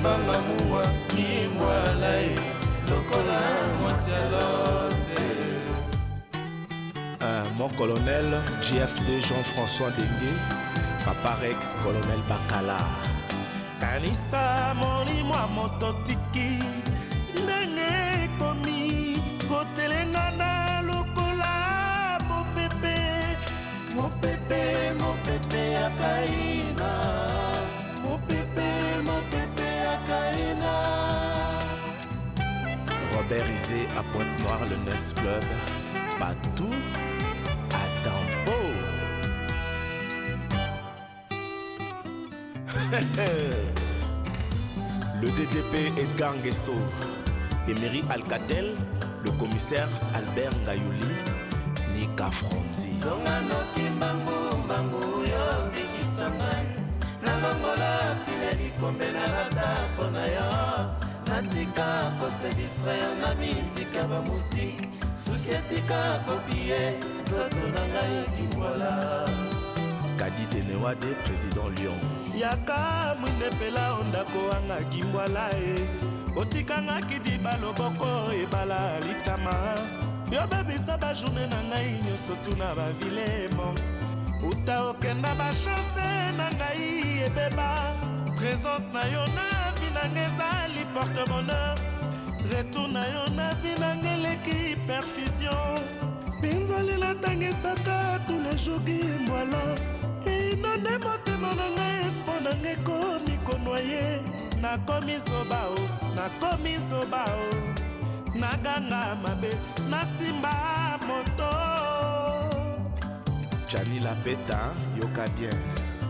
banga muwa kimwala e lokola mwasi alote. Mon colonel JFD Jean-François Dengue, Papa Rex colonel Bakala. Kanisa moni mwa mototiki ndenge komi kotelenga na lokola mopepe mopepe mopepe akaina mopepe akaina. Robert Isé à Pointe-Noire, le Nest Club, Patou à Dambo. Le DDP Edgar Nguesso, Emery Alcatel, le commissaire Albert Ngayouli, Nika Fronzi. Songano kimbangu mbangu yo bikisanga na longola pineli kombe na rata pona yo natika kose distraire na musique ya bamoustique susietika kopie zoto na ngai kimbola. Kadi Denewade, président Lyon. Yaka mwinepela ondako anga kimbwala e otikanga kidiba loboko ebala litama yo bebisa bajourne na ngai nyonso tuna bavile morte uta okenda bachance na ngai ebeba présence na yo na vi nanga ezali porte bonheur retour na yo na vi nanga eleki perfusion pinzoli latangisaka tous les jours kimbwala inone motema na ngai espo na ngai komi konoye nakomi sobao naganga mabe nasimba moto. Jalila Beta, yoka bien.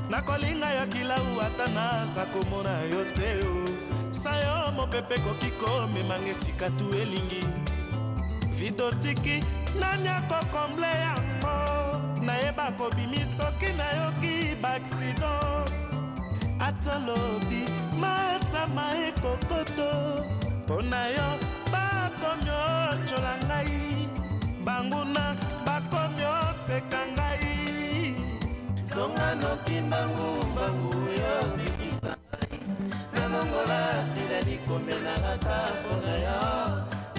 Nakolinga yo kilau ata nasakomona yo te o sayo mopepe kokiko memanga esika tu elingi vidotiki nani akokomble yango nayeba kobimi soki nayoki baaksidan ata lobi matama ekokoto mpo na yo bakomi otyola ngai banguna bakomi oseka ngai. Songano kimbangu mbangu yo bikisa na longola pineli kombe na rata pona yo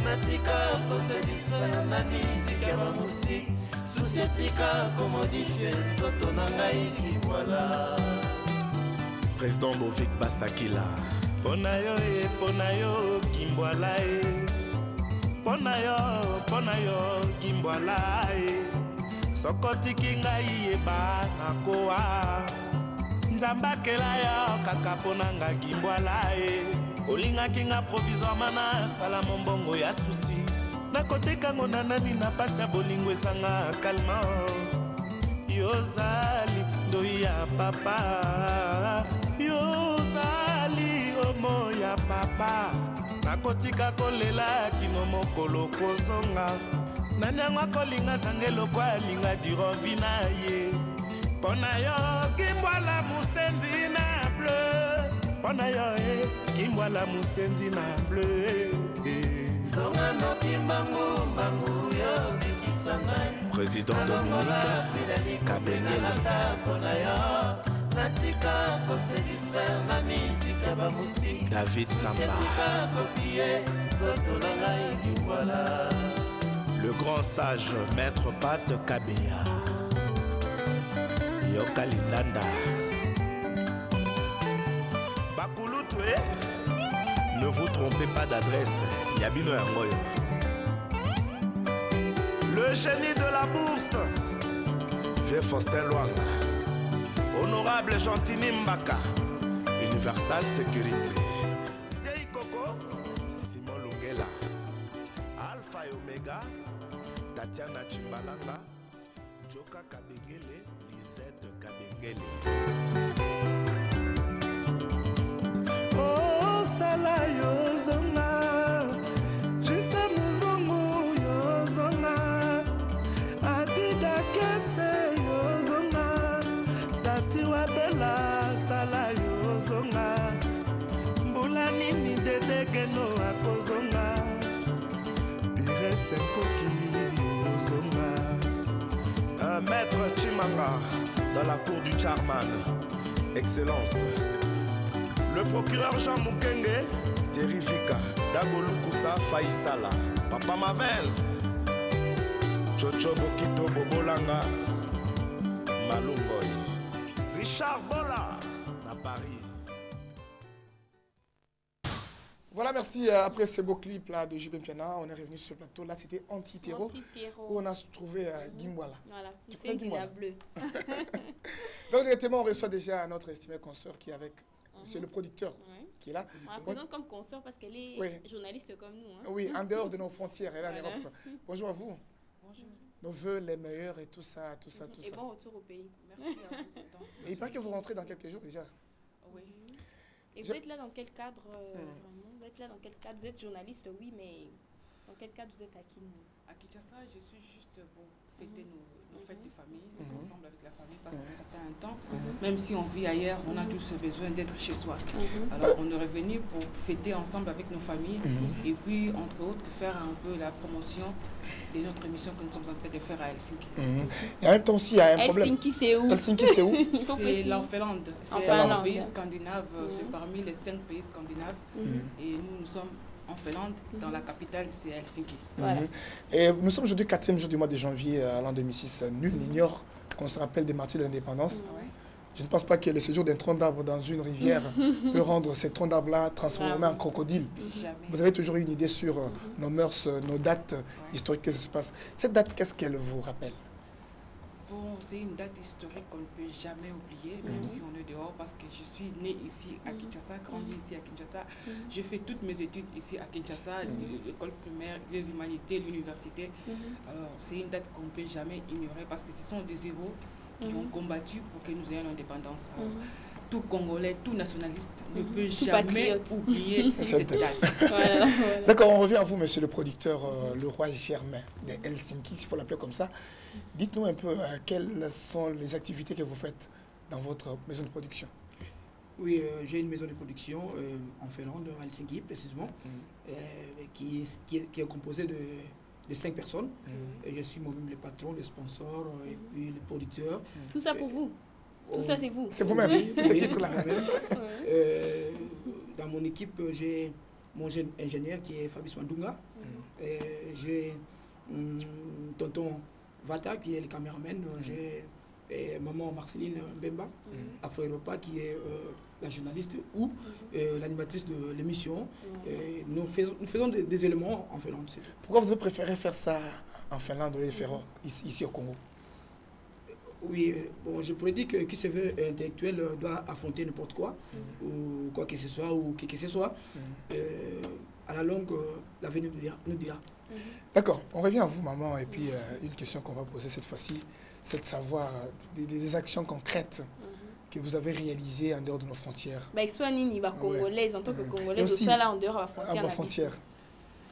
natika kose distraire na musique ya bamoustique susietika komodifie nzoto na ngai kimwala. Président Bovik Basakila. Pona yo kimbwala e pona yo kimbwala e sokotiki ngai eba nakoa nzambakela yo kaka pona nga kimbwala e olingaki nga provisoirement na sala mombongo ya susi nakotekango na nani na pasi ya bolingo ezanga kalma yozali ndoi ya papa yozali omo ya papa nakotika kolela kino mokolo kozonga nani yango akolinga zanga eloko alinga dirovi na ye mpona yo kimbwala mosenzi na bleu mpona yo kimbwala mosenzi na bleu. Songano kimbangu mbangu yo bikisa ngai Président Dominique Kabengele. Pona yo natika kose distraire na musique ya bamoustique David Samba. Kopie zoto na ngai kimbwala. Le grand sage Maître Pat Kabeya. Yoka Lindanda. Bakulutwe. Ne vous trompez pas d'adresse. Yabino Yangoyo. Le génie de la bourse. Vieux Faustin Luanga. Honorable Gentini Mbaka. Universal Sécurité. Tei Koko. Simon Lungela. Alpha et Omega. Tatiana Chimbalanga. Joka Kabengele. Lisette Kabengele. Oh, sala yozonga. Jisa muzongo yozonga. Adida kese yozonga. Tati wabela sala yozonga. Mbula nini dedegeno akozonga. Pire senkoki yozonga. Un maître Chimanga dans la cour du Charman. Excellence. Le procureur Jean Mukenge, Terrifica, Dagolukusa Faisala, Papa Mavens, Chocho Bokito Bobolanga, Malumboy, Richard Bola, à Paris. Voilà, merci. Après ce beau clip là de Jubin Piana, on est revenu sur le plateau. Là, c'était Anti-Terreau, où on a trouvé Gimbwala. Voilà, c'est du bleu. Donc, directement, on reçoit déjà notre estimé consoeur qui est avec. C'est le producteur qui est là. On la présente comme consoeur parce qu'elle est journaliste comme nous. Hein. Oui, en dehors de nos frontières, elle est en Europe. Bonjour à vous. Bonjour. Nos voeux les meilleurs et tout ça, tout ça, tout ça. Et bon retour au pays. Merci à vous. Et il paraît que vous rentrez dans quelques jours déjà. Oui. Et vous êtes là dans quel cadre vraiment? Vous êtes là dans quel cadre? Vous êtes journaliste, oui, mais dans quel cadre vous êtes à Kinshasa? À Kinshasa, je suis juste pour fêter nos fêtes de famille, ensemble avec la famille, parce que ça fait un temps. Même si on vit ailleurs, on a tous besoin d'être chez soi. Alors on est revenu pour fêter ensemble avec nos familles et puis, entre autres, faire un peu la promotion de notre émission que nous sommes en train de faire à Helsinki. Et en même temps aussi, il y a un problème. Helsinki, c'est où? Helsinki, c'est où? C'est l'Enfeland. C'est un pays scandinave, c'est parmi les 5 pays scandinaves. Et nous sommes en Finlande, dans la capitale, c'est Helsinki. Et nous sommes aujourd'hui 4e jour du mois de janvier l'an 2006. Nul n'ignore qu'on se rappelle des martyrs de l'indépendance. Je ne pense pas que le séjour d'un tronc d'arbre dans une rivière peut rendre ces troncs d'arbres-là transformés en crocodile. Jamais. Vous avez toujours une idée sur nos mœurs, nos dates historiques, qu'est-ce qui se passe. Cette date, qu'est-ce qu'elle vous rappelle? Bon, c'est une date historique qu'on ne peut jamais oublier, même si on est dehors, parce que je suis née ici à Kinshasa, grandi ici à Kinshasa. Je fais toutes mes études ici à Kinshasa, l'école primaire, les humanités, l'université. Alors, c'est une date qu'on ne peut jamais ignorer, parce que ce sont des héros qui ont combattu pour que nous ayons l'indépendance. Tout Congolais, tout nationaliste ne peut jamais oublier cette date. D'accord, on revient à vous, monsieur le producteur, le roi Germain de Helsinki, s'il faut l'appeler comme ça. Dites-nous un peu quelles sont les activités que vous faites dans votre maison de production. Oui, j'ai une maison de production en Finlande, à Helsinki précisément, qui est composée de 5 personnes. Et je suis moi-même le patron, le sponsor et puis le producteur. Tout ça pour vous? Tout ça, c'est vous? C'est vous-même, tous ces titres-là. Dans mon équipe, j'ai mon jeune ingénieur qui est Fabrice Mandunga. J'ai tonton Vata qui est le caméraman. J'ai maman Marceline Mbemba, Afro Europa qui est la journaliste ou l'animatrice de l'émission. Nous faisons des éléments en Finlande. Pourquoi vous avez préféré faire ça en Finlande au lieu de faire ici au Congo? Oui, bon, je pourrais dire que qui se veut intellectuel doit affronter n'importe quoi, ou quoi que ce soit, ou qui que ce soit. À la longue, l'avenir nous dira. D'accord, on revient à vous, maman, et puis une question qu'on va poser cette fois-ci, c'est de savoir des actions concrètes que vous avez réalisées en dehors de nos frontières. Bah, Congolais, en tant que Congolais, aussi ça là en dehors de la frontière.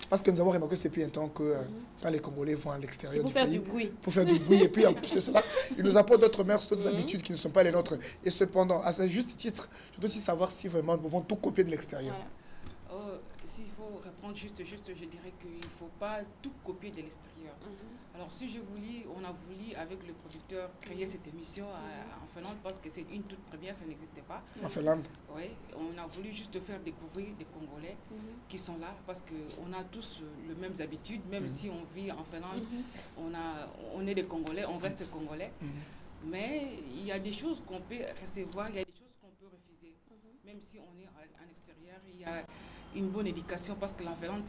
Parce que nous avons remarqué depuis un temps que quand les Congolais vont à l'extérieur du pays, pour faire du bruit. Pour faire du bruit, et puis en plus de cela, ils nous apportent d'autres mœurs, d'autres habitudes qui ne sont pas les nôtres. Et cependant, à ce juste titre, je dois aussi savoir si vraiment nous pouvons tout copier de l'extérieur. S'il faut répondre juste, je dirais qu'il ne faut pas tout copier de l'extérieur. Alors si on a voulu avec le producteur créer cette émission en Finlande parce que c'est une toute première, ça n'existait pas. En Finlande? Oui, on a voulu juste faire découvrir des Congolais qui sont là parce qu'on a tous les mêmes habitudes, même si on vit en Finlande, on est des Congolais, on reste Congolais. Mais il y a des choses qu'on peut recevoir, il y a des choses qu'on peut refuser. Même si on est en extérieur, il y a une bonne éducation parce que la Finlande,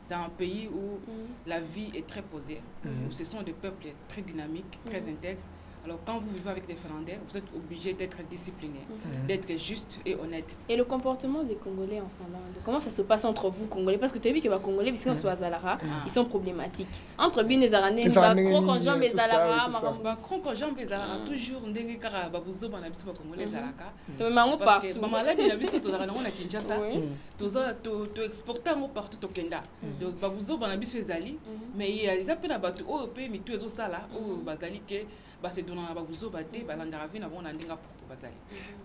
c'est un pays où la vie est très posée, où ce sont des peuples très dynamiques, très intègres. Alors quand vous vivez avec des Finlandais, vous êtes obligé d'être discipliné, d'être juste et honnête. Et le comportement des Congolais en Finlande, comment ça se passe entre vous Congolais? Parce que tu as vu que les Congolais, puisqu'ils sont à Zalara, ils sont problématiques. Entre bien les Aranais, Bakron, et Zalara, Bakron, et Zalara, toujours ndenge kara babuzo bana biso Congolais Zalaka. Mais mango partout. Parce que maladie na biso to Zalara na Kinshasa, to exporter ngo partout to Kenda. Donc babuzo bana biso ezali, mais il y a les appels à bateau au pays mitu ezo sala au bazali ke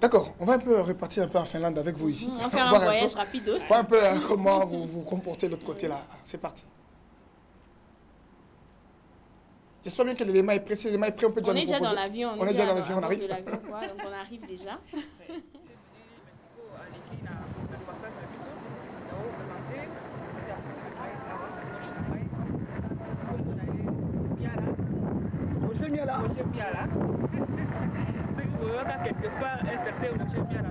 D'accord, on va un peu repartir un peu en Finlande avec vous ici. On va faire un voyage rapide aussi. Voir un peu comment vous vous comportez de l'autre côté là. C'est parti. J'espère bien que l'élément est précis, l'élément est prêt, on peut déjà nous proposer. On est déjà dans l'avion, on est déjà dans l'avion, on arrive. Donc on arrive déjà. Miala. Roger Miala. C'est qu'on a quelque part un certain Roger Miala.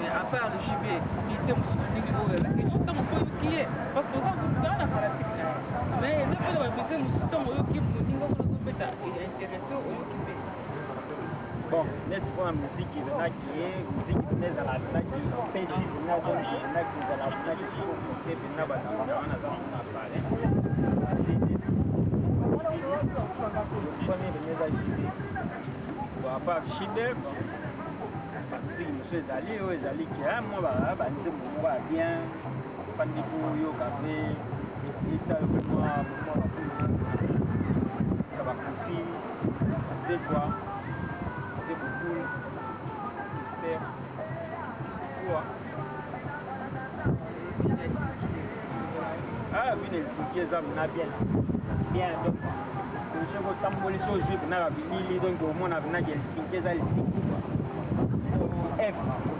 À part le JB, il s'est bon, net pour la musique, il y a musique qui est à la blague, qui est à part Chibé, si monsieur Zali, Zali qui a moi, bien, fan de Bouillot, café, et ça va confier, c'est quoi, c'est beaucoup, mystère, c'est quoi. Ah, vu les cinquièmes, on a bien, donc. Je vais t'emboler sur le jeu, donc au moins on a les cinquièmes, les cinquièmes. F,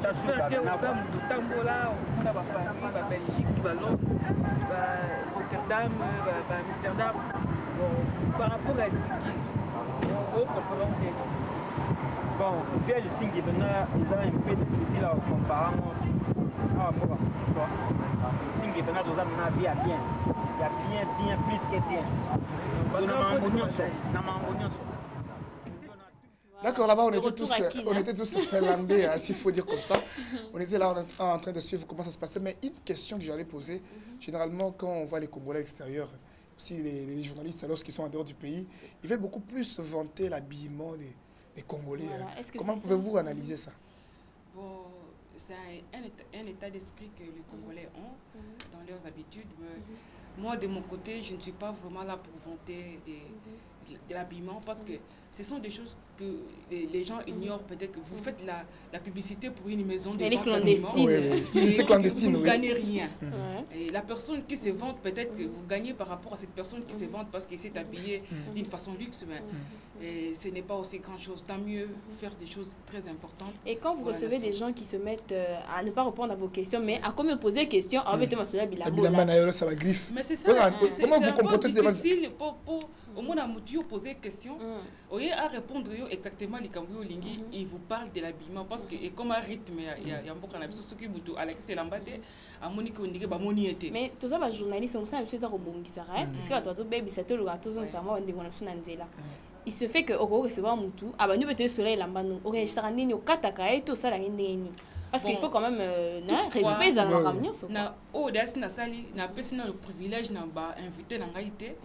j'espère que vous avez tout tambola, on a la Belgique, Londres, Rotterdam, Amsterdam. Par rapport à Helsinki, on comprend bien. Bon, vers Helsinki, ils ont un peu difficile à comparer. Ah, moi, c'est ça. Helsinki, ils ont bien. Il y a bien plus que bien. D'accord, là-bas, on était tous finlandais, s'il faut dire comme ça. On était là en train de suivre comment ça se passait. Mais une question que j'allais poser, généralement, quand on voit les Congolais extérieurs, aussi les journalistes, lorsqu'ils sont en dehors du pays, ils veulent beaucoup plus vanter l'habillement des Congolais. Voilà. Comment pouvez-vous analyser ça? Bon, c'est un état d'esprit que les Congolais ont dans leurs habitudes. Moi, de mon côté, je ne suis pas vraiment là pour vanter de l'habillement parce que ce sont des choses que les gens ignorent peut-être. Vous faites la publicité pour une maison de vente d'habillement. C'est clandestine. Vous ne gagnez rien. Et la personne qui se vante, peut-être que vous gagnez par rapport à cette personne qui se vante parce qu'il s'est habillé d'une façon luxe. Et ce n'est pas aussi grand-chose. Tant mieux faire des choses très importantes. Et quand vous recevez des gens qui se mettent à ne pas répondre à vos questions, mais à comme me poser des questions, en fait, ça va griffe. Mais c'est ça. Comment vous comportez difficile pour au moins à poser des questions. Au lieu à répondre exactement les cambouis lingi, il vous parle de l'habillement parce que et comme un rythme il y a beaucoup d'habitude ce qui boutou Alex Lambate à Monique on dit ba moni était. Mais tous ça journaliste on sait monsieur ça rebongisa c'est ce que toi baby ça te le gâteau on ça moi on dit on a fait nzela. Il se fait que au recevoir mutu aba nous peut soleil lamba nous au registre nini au kataka et tout ça la nini. Parce qu'il faut quand même respecter les amis. Na audace na sali na personne le privilège na ba invité na ngaité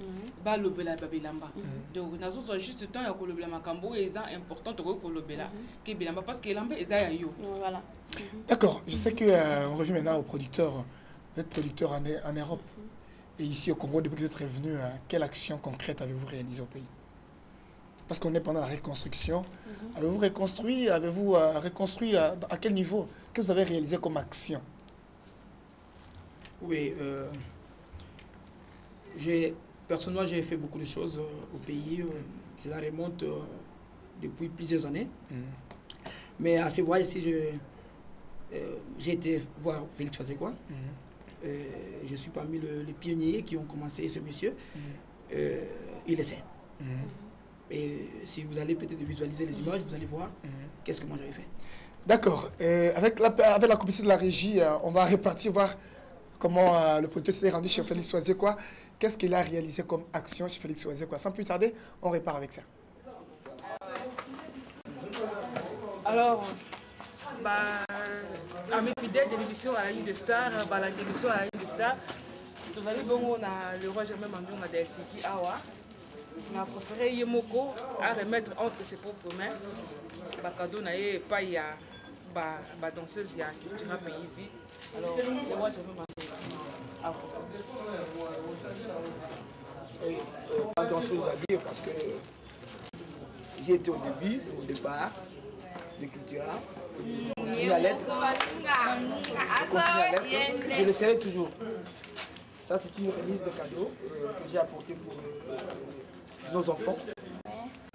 ba lobela babelamba. Donc na zo juste temps ya ko lobela makambo et ça important to ko lobela ke bilamba parce que lamba eza ya yo. Voilà. D'accord, je sais que on revient maintenant aux producteurs. Vous êtes producteur en Europe et ici au Congo depuis que vous êtes revenu, quelle action concrète avez-vous réalisée au pays? Parce qu'on est pendant la reconstruction. Avez-vous reconstruit? Avez-vous reconstruit à quel niveau? Que vous avez réalisé comme action? Oui, personnellement, j'ai fait beaucoup de choses au pays. Cela remonte depuis plusieurs années. Mais à ce voyage ici, j'ai été voir Félix Fasekwa. Je suis parmi les pionniers qui ont commencé ce monsieur. Il le sait. Et si vous allez peut-être visualiser les images, vous allez voir qu'est-ce que moi j'avais fait. D'accord. Avec la complicité de la régie, on va repartir voir comment le producteur s'est rendu chez Félix Fasekwa. Qu'est-ce qu'il a réalisé comme action chez Félix Fasekwa. Sans plus tarder, on repart avec ça. Alors, à mes fidèles de l'émission à la Ligue de Star, l'émission à la Ligue de Star, on a le roi Germain Mandonga de Helsinki Awa. On a préféré Yemoko à remettre entre ses propres mains. Bakado n'a pas y a danseuse, il y a culture pays vie. Alors, les rois, je veux pas grand chose à dire parce que j'ai été au départ de Cultura. Je continue à l'être. Je le serai toujours. Ça, c'est une remise de cadeaux que j'ai apportée pour nos enfants,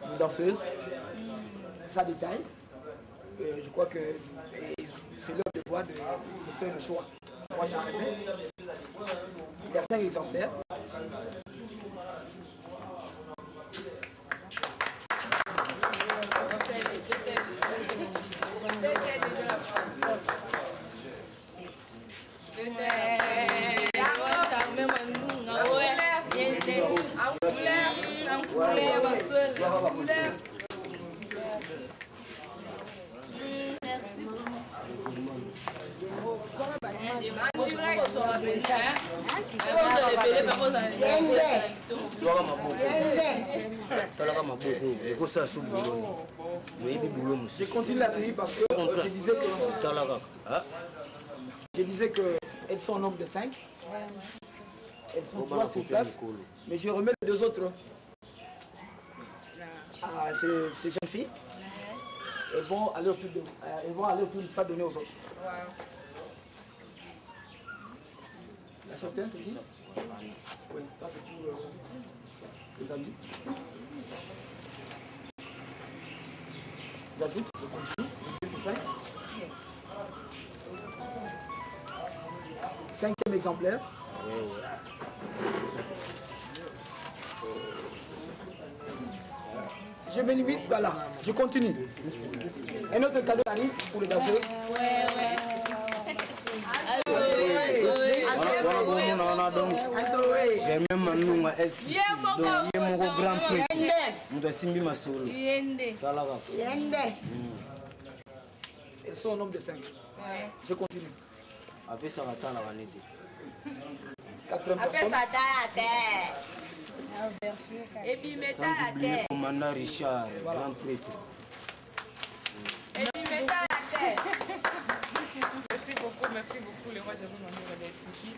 nos danseuses. Ça détaille. Je crois que c'est leur devoir de faire le choix. Moi, j'en ai. Il y a 5 exemplaires. Je continue la série parce que je disais que elles sont au nombre de 5. Elles sont 3 sur place. Mais je remets les 2 autres. Ces jeunes filles. Elles vont aller au tour de pas donner aux autres. La chaptaine, c'est qui? Oui, ça c'est pour les amis. J'ajoute, je continue. C'est 5. 5e exemplaire. Je me limite, voilà, je continue. Un autre cadeau arrive pour les danseuses. J'ai même Manunga LC, donc il est mon grand prix. Nous devons simbi ma solo. Elles sont au nombre de 5. Je continue. Après ça va attendre la vanité. 80 personnes. Sans oublier le commandant Richard, grand prêtre. Merci beaucoup, les rois, je vous remercie.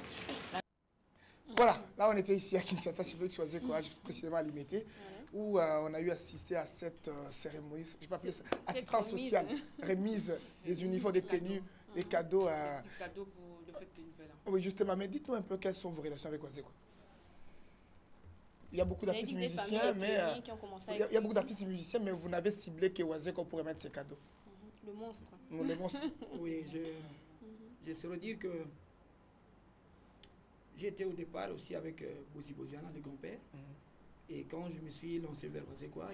Voilà, là on était ici à Kinshasa, je vais choisir quoi, précisément à Limité, où on a eu assisté à cette cérémonie, je vais appeler ça assistance sociale, remise des uniformes, des tenues, des cadeaux. Des cadeaux pour le fête des nouvelles. Oui, justement, mais dites-nous un peu quelles sont vos relations avec Wazé, quoi. Il y a beaucoup d'artistes musiciens, mais il y a beaucoup d'artistes musiciens, mais vous n'avez ciblé que Wazé qu'on pourrait mettre ses cadeaux. Le monstre. Le monstre. Oui, je saurais dire que j'étais au départ aussi avec Bossi Bosiana, le grand-père. Et quand je me suis lancé vers Wasekwa,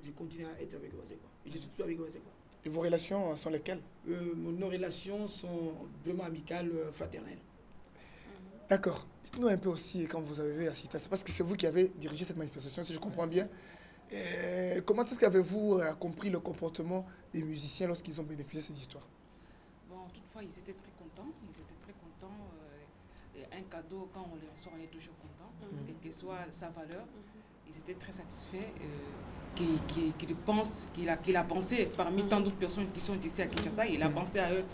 je continue à être avec Wasekwa. Et je suis toujours avec Wasekwa. Et vos relations sont lesquelles? Nos relations sont vraiment amicales, fraternelles. D'accord. Dites-nous un peu aussi, quand vous avez assisté, c'est parce que c'est vous qui avez dirigé cette manifestation, si je comprends bien. Comment est-ce qu'avez-vous compris le comportement des musiciens lorsqu'ils ont bénéficié de cette histoire? Bon, toutefois, ils étaient très contents. Un cadeau, quand on les reçoit, on est toujours content, quelle que soit sa valeur. Ils étaient très satisfaits qu'il a pensé, parmi tant d'autres personnes qui sont ici à Kinshasa, il a pensé à eux.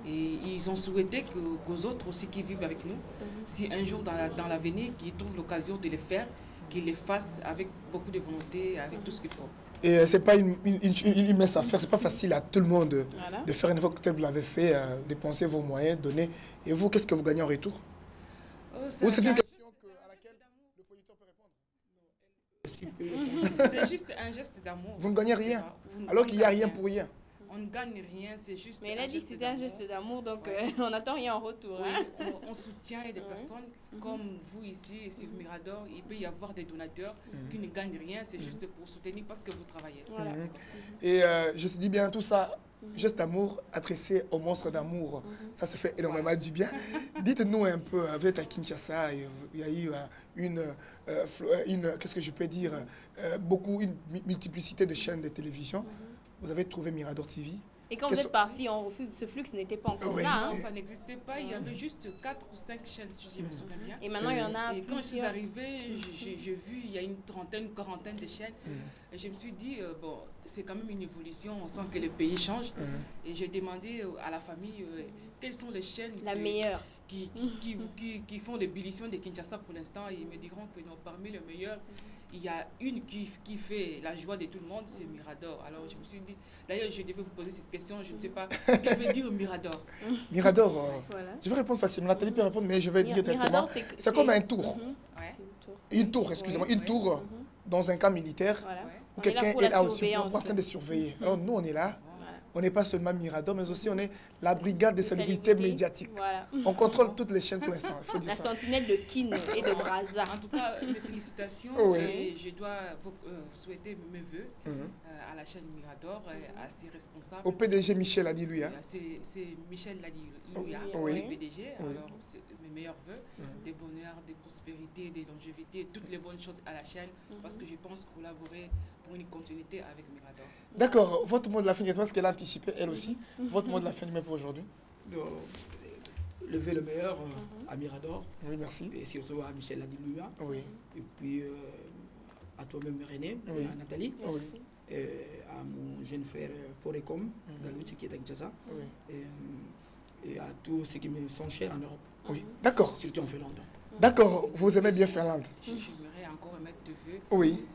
Et ils ont souhaité qu'aux autres aussi qui vivent avec nous, si un jour dans l'avenir, qu'ils trouvent l'occasion de les faire, qu'ils les fassent avec beaucoup de volonté, avec tout ce qu'il faut. Et c'est pas une mince affaire, c'est pas facile à tout le monde de faire une fois que vous l'avez fait, dépenser vos moyens, donner. Et vous, qu'est-ce que vous gagnez en retour? Ou c'est une question à laquelle le producteur peut répondre? C'est juste un geste d'amour. Vous ne gagnez rien, alors qu'il n'y a rien pour rien. On ne gagne rien, c'est juste. Mais elle a dit que c'était un geste d'amour, donc on n'attend rien en retour. Oui, hein. on soutient des personnes comme vous ici sur Mirador. Il peut y avoir des donateurs qui ne gagnent rien, c'est juste pour soutenir parce que vous travaillez. Voilà. C'est comme ça. Et je te dis bien tout ça, geste d'amour adressé au monstre d'amour. Ça se fait énormément du bien. Dites-nous un peu, avec à Kinshasa, il y a eu qu'est-ce que je peux dire, une multiplicité de chaînes de télévision. Vous avez trouvé Mirador TV, Et quand vous êtes parti, ce flux n'était pas encore là. Non, ça n'existait pas. Il y avait juste 4 ou 5 chaînes, si je me souviens bien. Et maintenant, il y en a Et plusieurs. quand je suis arrivée, j'ai vu, il y a une trentaine, quarantaine de chaînes. Et je me suis dit, bon, c'est quand même une évolution. On sent que le pays change. Et j'ai demandé à la famille, quelles sont les chaînes meilleure qui font l'ébullition de Kinshasa pour l'instant. Ils me diront que non, parmi les meilleurs, il y a une qui fait la joie de tout le monde, c'est Mirador. Alors je me suis dit, d'ailleurs je devais vous poser cette question, je ne sais pas, que veut dire Mirador? Mirador, voilà. Je vais répondre facilement, Nathalie peut répondre, mais je vais dire directement. C'est comme un tour. Une tour, excusez-moi, une tour dans un camp militaire où quelqu'un est là en train de surveiller. Alors nous on est là. On n'est pas seulement Mirador, mais aussi on est la brigade de salubrité médiatique. Voilà. On contrôle toutes les chaînes pour l'instant. La sentinelle de Kin et de Brazza. En tout cas, mes félicitations. Et je dois vous souhaiter mes voeux à la chaîne Mirador, à ses responsables. Au PDG Michel Adi, hein. C'est Michel Adi, le PDG. Alors, mes meilleurs voeux, des bonheurs, des prospérités, des longévités, toutes les bonnes choses à la chaîne, parce que je pense collaborer pour une continuité avec Mirador. D'accord, votre mot de la fin, parce qu'elle a anticipé, elle aussi, votre mot de la fin du mai pour aujourd'hui. Lever le meilleur à Mirador. Oui, merci. Et surtout à Michel Adilouia. Oui. Et puis à toi-même René, et à Nathalie. Oui. Et à mon jeune frère Porecom, Galouti qui est à Kinshasa. Oui. Et à tous ceux qui me sont chers en Europe. Oui, d'accord. Surtout en Finlande. D'accord, vous aimez bien Finlande. J'aimerais encore remettre de vœux. Oui.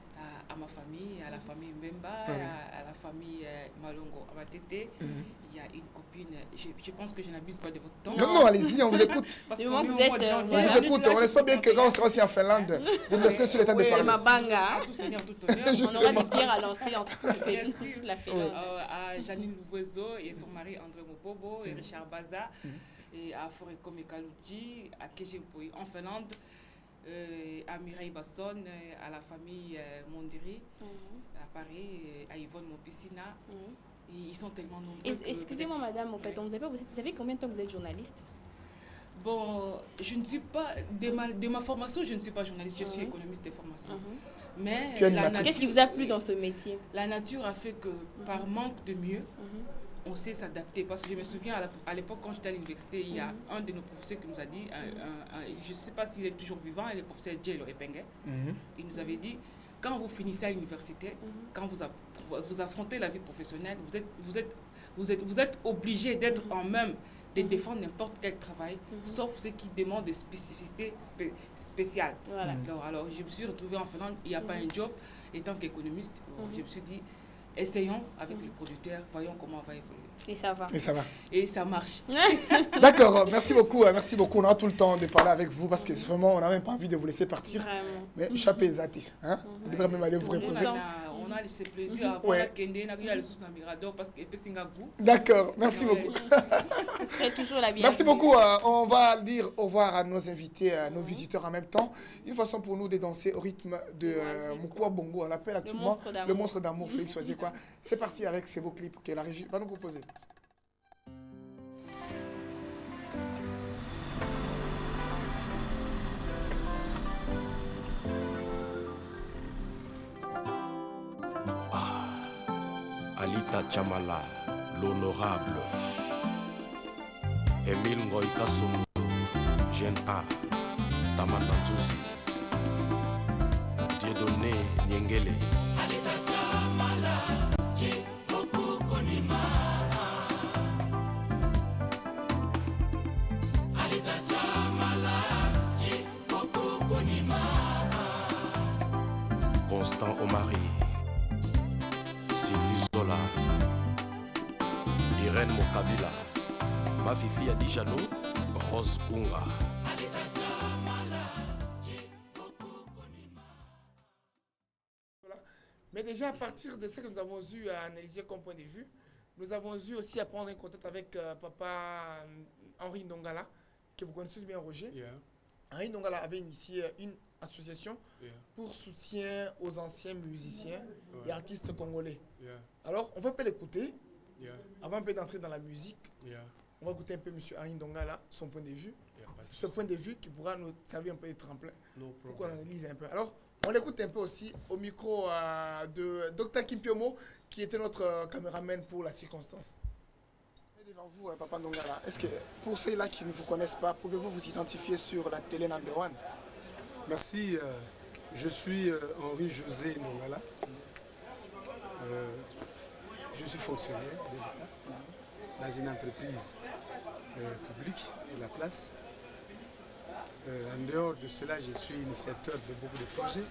À ma famille, à la famille Mbemba, à la famille Malongo, à ma tété. Il y a une copine, je pense que je n'abuse pas de votre temps. Non, allez-y, on vous écoute. Parce que vous êtes, on vous écoute, on laisse pas bien que quand on sera aussi en Finlande, vous me laissez sur le temps de parler. Mabanga. Tout seigneur, tout honneur. On aura des pierres à lancer en toute la Finlande. À Janine Louvoiseau et son mari André Mopobo et Richard Baza, et à Forekom et Kalouji, à Kejimpoui en Finlande. À Mireille Basson, à la famille Mondiri, à Paris, à Yvonne Mompissina. Ils sont tellement nombreux. Excusez-moi madame, en fait, on ne sait pas, vous savez combien de temps vous êtes journaliste? Bon, je ne suis pas, de ma formation, je ne suis pas journaliste, je suis économiste de formation. Mais qu'est-ce qui vous a plu dans ce métier? La nature a fait que, par manque de mieux, on sait s'adapter. Parce que je me souviens, à l'époque, quand j'étais à l'université, il y a un de nos professeurs qui nous a dit, je ne sais pas s'il est toujours vivant, le professeur Djelo Epengue, il nous avait dit, quand vous finissez à l'université, quand vous affrontez la vie professionnelle, vous êtes obligé d'être en même de défendre n'importe quel travail, sauf ce qui demande des spécificités spéciales. Voilà. Alors, je me suis retrouvée en Finlande, il n'y a pas un job. Étant qu'économiste, je me suis dit, essayons avec le producteur, voyons comment on va évoluer. Et ça va. Et ça va. Et ça marche. D'accord, merci beaucoup. Merci beaucoup. On aura tout le temps de parler avec vous parce que vraiment, on n'a même pas envie de vous laisser partir. Vraiment. Mais chapez zati. Hein? Vous devrez même aller vous reposer. On a laissé plaisir à voir la Kende, on a les sous dans Mirador parce que c'est un goût. D'accord, merci beaucoup. Ce serait toujours la bienvenue. Merci beaucoup. On va dire au revoir à nos invités, à nos visiteurs en même temps. Une façon pour nous de danser au rythme de Mukwa Bongo. On l'appelle actuellement le monstre d'amour. Félix Oisier, quoi. C'est parti avec ces beaux clips que la régie va nous proposer. Alita Chamala, l'honorable. Emile Ngoïka Soumou, Jeune A, Tamanda Nzouzi, Dieudonné Niengele. Alita Chamala, Chikoku Konima. Alita Chamala, Chikoku Konima. Constant Omari. Sylvie Zola, Irène Mokabila, ma fifi Adijano, Rose Kunga. Mais déjà à partir de ce que nous avons eu à analyser comme point de vue, nous avons eu aussi à prendre un contact avec papa Henri Ndongala, que vous connaissez bien Roger. Henri Ndongala avait initié une association pour soutien aux anciens musiciens et artistes congolais. Alors, on va peut l'écouter. Avant un peu d'entrer dans la musique, on va écouter un peu M. Henri Ndongala, son point de vue. C'est ce point de vue qui pourra nous servir un peu de tremplin pour qu'on analyse un peu. Alors, on l'écoute un peu aussi au micro de Dr Kimpiomo, qui était notre caméraman pour la circonstance. devant vous, Papa Ndongala. Est-ce que pour ceux-là qui ne vous connaissent pas, pouvez-vous vous identifier sur la télé number one? Merci. Je suis Henri-José Ndongala. Je suis fonctionnaire de l'État dans une entreprise publique de la place. En dehors de cela, je suis initiateur de beaucoup de projets.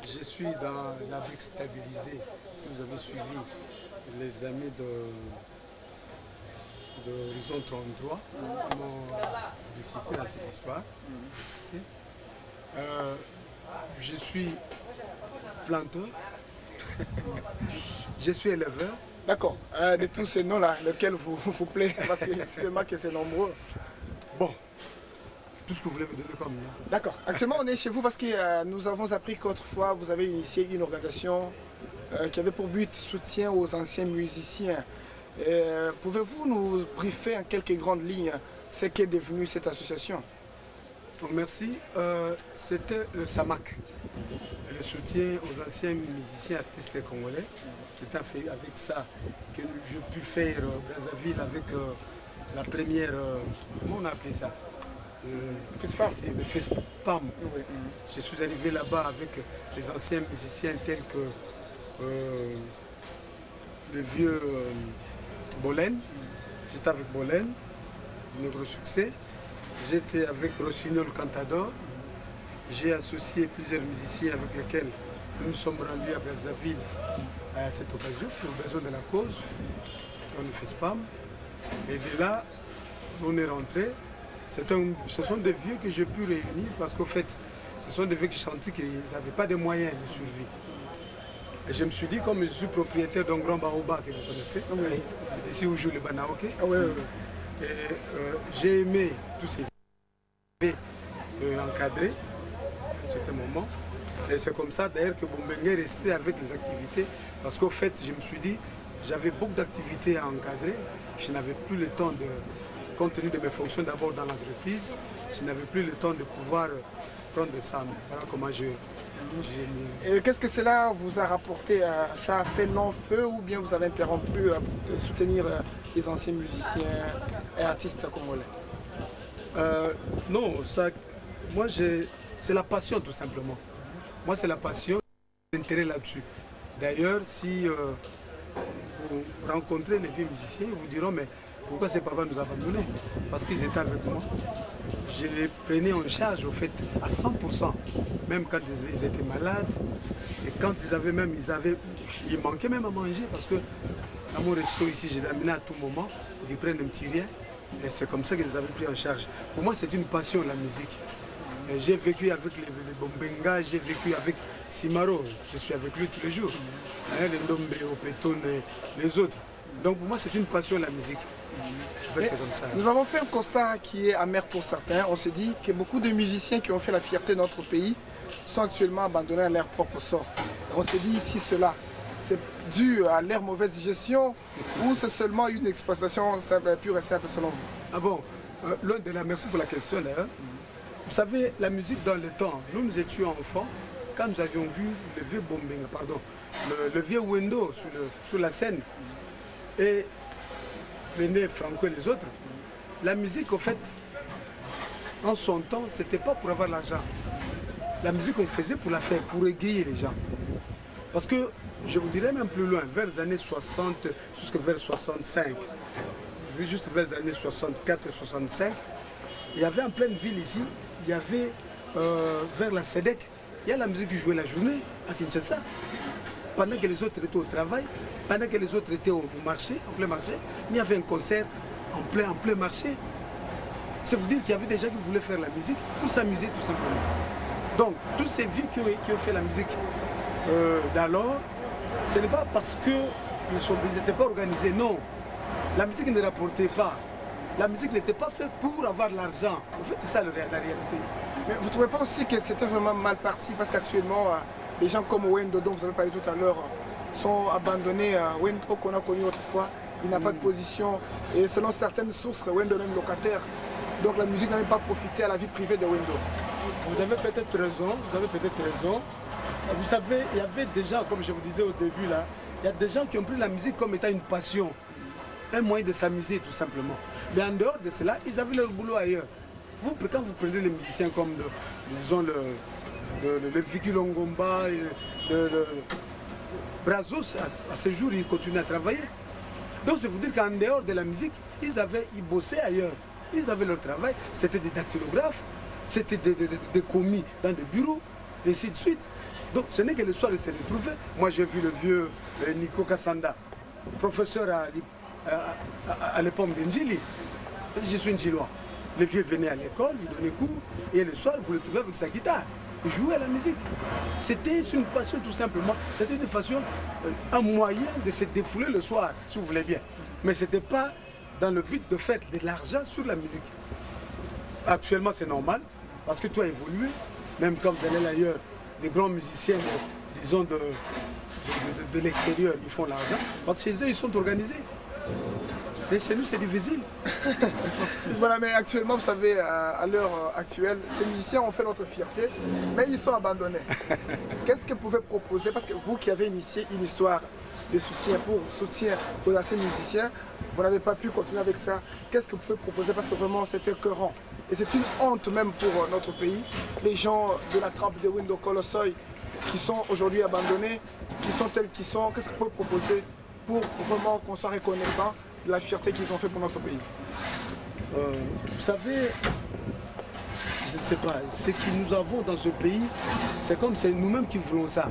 Je suis dans la brique stabilisée. Si vous avez suivi les amis d'Horizon 33, m'ont publicité dans cette histoire. Je suis planteur. Je suis éleveur. D'accord. De tous ces noms-là, lesquels vous plaît, parce que c'est que c'est nombreux. Bon, tout ce que vous voulez me donner comme nom. D'accord. Actuellement, on est chez vous parce que nous avons appris qu'autrefois, vous avez initié une organisation qui avait pour but soutien aux anciens musiciens. Pouvez-vous nous briefer en quelques grandes lignes ce qu'est devenu cette association? Merci. C'était le SAMAC, le soutien aux anciens musiciens artistes congolais. C'est avec ça que j'ai pu faire Brazzaville avec la première, comment on a appelé ça? Le FESPAM. Oui. Je suis arrivé là-bas avec les anciens musiciens tels que le vieux Bolène. J'étais avec Bolène, un gros succès. J'étais avec Rossignol Cantador. J'ai associé plusieurs musiciens avec lesquels nous nous sommes rendus à Brazzaville à cette occasion pour besoin de la cause. On nous fait spam. Et de là, on est rentré. Ce sont des vieux que j'ai pu réunir parce qu'au fait, ce sont des vieux qui chantaient qu'ils n'avaient pas de moyens de survie. Et je me suis dit, comme je suis propriétaire d'un grand baoba que vous connaissez, oui. C'est ici où joue le Banaoke. Ah, oui, oui. J'ai aimé tous ces vieux encadrés à ce moment. Et c'est comme ça d'ailleurs que Bombengue est resté avec les activités. Parce qu'au fait, je me suis dit, j'avais beaucoup d'activités à encadrer. Je n'avais plus le temps de, compte tenu de mes fonctions d'abord dans l'entreprise, je n'avais plus le temps de pouvoir prendre ça. Voilà comment Et qu'est-ce que cela vous a rapporté? Ça a fait long feu ou bien vous avez interrompu de soutenir les anciens musiciens et artistes congolais? Non, ça, moi c'est la passion tout simplement. Moi c'est la passion, l'intérêt là-dessus. D'ailleurs, si vous rencontrez les vieux musiciens, ils vous diront mais pourquoi ces papas nous abandonnés? Parce qu'ils étaient avec moi. Je les prenais en charge au fait à 100%, même quand ils étaient malades. Et quand ils manquaient même à manger parce que dans mon resto ici, je les amenais à tout moment, ils prennent un petit rien. Et c'est comme ça qu'ils les avaient pris en charge. Pour moi, c'est une passion la musique. J'ai vécu avec les Bombenga, j'ai vécu avec Simaro, je suis avec lui tous les jours. Les Ndombe, Opeton et les autres. Donc pour moi, c'est une passion la musique. En fait, c'est comme ça. Nous avons fait un constat qui est amer pour certains. On s'est dit que beaucoup de musiciens qui ont fait la fierté de notre pays sont actuellement abandonnés à leur propre sort. On s'est dit si cela, c'est dû à leur mauvaise gestion ou c'est seulement une exploitation pure et simple selon vous? Ah bon, l'un de la merci pour la question d'ailleurs. Vous savez, la musique dans le temps, nous étions enfants, quand nous avions vu le vieux Bombenga, pardon, le vieux Wendo sur la scène, et venait Franco et les autres, la musique, en fait, en son temps, c'était pas pour avoir l'argent. La musique, on faisait pour la faire, pour égayer les gens. Parce que, je vous dirais même plus loin, vers les années 60, jusqu'à vers 65, juste vers les années 64 et 65, il y avait en pleine ville ici, il y avait vers la SEDEC, il y a la musique qui jouait la journée à Kinshasa. Pendant que les autres étaient au travail, pendant que les autres étaient au marché, en plein marché, il y avait un concert en plein marché. C'est vous dire qu'il y avait des gens qui voulaient faire la musique pour s'amuser tout simplement. Donc, tous ces vieux qui ont fait la musique d'alors, ce n'est pas parce qu'ils n'étaient pas organisés, non. La musique ne rapportait pas. La musique n'était pas faite pour avoir de l'argent. En fait, c'est ça la réalité. Mais vous ne trouvez pas aussi que c'était vraiment mal parti? Parce qu'actuellement, les gens comme Wendo, dont vous avez parlé tout à l'heure, sont abandonnés. Wendo, qu'on a connu autrefois, il n'a pas de position. Et selon certaines sources, Wendo est même locataire. Donc la musique n'a même pas profité à la vie privée de Wendo. Vous avez peut-être raison, Vous savez, il y avait des gens, comme je vous disais au début, là, il y a des gens qui ont pris la musique comme étant une passion. un moyen de s'amuser tout simplement. Mais en dehors de cela, ils avaient leur boulot ailleurs. Quand vous prenez les musiciens comme disons le Vicky Longomba, le Brazos, à ce jour, ils continuent à travailler. Donc c'est vous dire qu'en dehors de la musique, ils bossaient ailleurs. Ils avaient leur travail, c'était des dactylographes, c'était des commis dans des bureaux, et ainsi de suite. Donc ce n'est que le soir de se retrouver. Moi j'ai vu le vieux Nico Kassanda, professeur à l'époque d'Injili. Je suis Njilois. Le vieux venait à l'école, il donnait cours, et le soir vous le trouvez avec sa guitare. Il jouait à la musique. C'était une passion tout simplement. C'était une façon, un moyen de se défouler le soir, si vous voulez bien. Mais ce n'était pas dans le but de faire de l'argent sur la musique. Actuellement, c'est normal, parce que tout a évolué. Même quand vous allez ailleurs, des grands musiciens, disons, de l'extérieur, ils font l'argent. Parce que chez eux, ils sont organisés. Et chez nous, c'est difficile. Voilà, mais actuellement, vous savez, à l'heure actuelle, ces musiciens ont fait notre fierté, mais ils sont abandonnés. Qu'est-ce que vous pouvez proposer? Parce que vous qui avez initié une histoire de soutien aux anciens musiciens, vous n'avez pas pu continuer avec ça. Qu'est-ce que vous pouvez proposer? Parce que vraiment, c'est écœurant. Et c'est une honte même pour notre pays. Les gens de la trempe de Windo Colossoy qui sont aujourd'hui abandonnés, qui sont tels qu'ils sont, qu'est-ce que vous pouvez proposer pour vraiment qu'on soit reconnaissant de la fierté qu'ils ont fait pour notre pays? Vous savez, je ne sais pas, ce que nous avons dans ce pays, c'est comme c'est nous-mêmes qui voulons ça.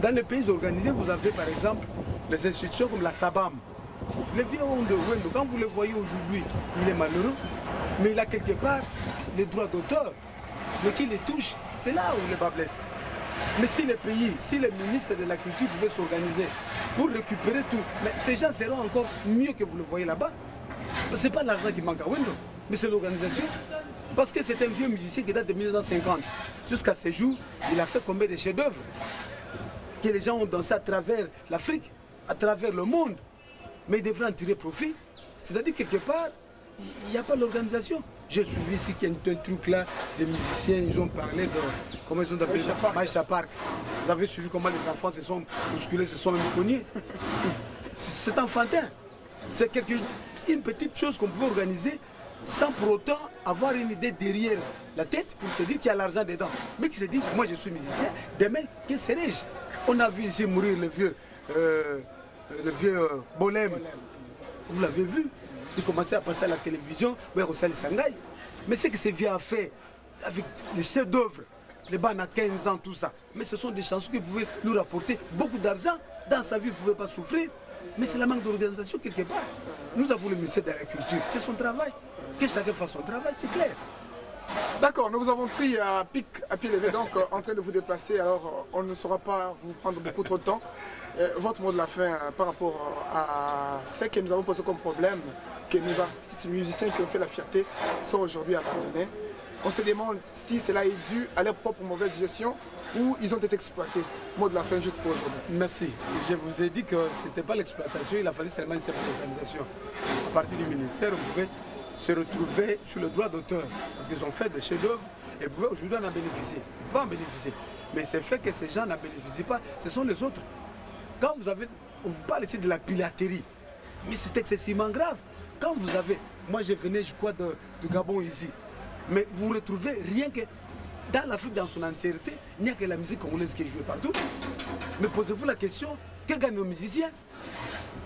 Dans les pays organisés, vous avez par exemple les institutions comme la SABAM. Les vieux hommes de Wendo, quand vous le voyez aujourd'hui, il est malheureux, mais il a quelque part les droits d'auteur. Mais qui les touche, c'est là où le bas blesse. Mais si les pays, si les ministres de la culture pouvaient s'organiser pour récupérer tout, mais ces gens seront encore mieux que vous le voyez là-bas. Ce n'est pas l'argent qui manque à Wendo, mais c'est l'organisation. Parce que c'est un vieux musicien qui date de 1950. Jusqu'à ce jour, il a fait combien de chefs-d'œuvre que les gens ont dansé à travers l'Afrique, à travers le monde. Mais ils devraient en tirer profit. C'est-à-dire quelque part, il n'y a pas l'organisation. J'ai suivi ici qu'il y a un truc là, des musiciens, ils ont parlé de, comment ils ont appelé ça, Maïcha Park. Vous avez suivi comment les enfants se sont bousculés, se sont même cognés. C'est enfantin. C'est une petite chose qu'on peut organiser sans pour autant avoir une idée derrière la tête pour se dire qu'il y a l'argent dedans. Mais qui se disent, moi je suis musicien, demain, que serai-je? On a vu ici mourir le vieux Bolem. Vous l'avez vu? Il commençait à passer à la télévision, mais c'est que ce vieux a fait avec les chefs-d'œuvre, les bancs à 15 ans, tout ça. Mais ce sont des chansons qui pouvaient nous rapporter beaucoup d'argent. Dans sa vie, il ne pouvait pas souffrir. Mais c'est la manque d'organisation quelque part. Nous avons le ministère de la Culture, c'est son travail. Que chacun fasse son travail, c'est clair. D'accord, nous vous avons pris à pic, à pied levé, donc en train de vous déplacer, alors on ne saura pas vous prendre beaucoup trop de temps. Votre mot de la fin par rapport à ce que nous avons posé comme problème, que nos artistes musiciens qui ont fait la fierté sont aujourd'hui abandonnés. On se demande si cela est dû à leur propre mauvaise gestion ou ils ont été exploités. Mot de la fin juste pour aujourd'hui. Merci. Je vous ai dit que ce n'était pas l'exploitation, il a fallu seulement une simple organisation. À partir du ministère, on pouvait se retrouver sur le droit d'auteur. Parce qu'ils ont fait des chefs-d'œuvre et pouvaient aujourd'hui en bénéficier. Ils peuvent en bénéficier. Mais c'est fait que ces gens n'en bénéficient pas, ce sont les autres. Quand vous avez, on vous parle ici de la piraterie, mais c'est excessivement grave. Quand vous avez, moi je venais je crois du Gabon ici, mais vous retrouvez rien que dans l'Afrique dans son entièreté, il n'y a que la musique congolaise qui est jouée partout. Mais posez-vous la question, que gagnent nos musiciens?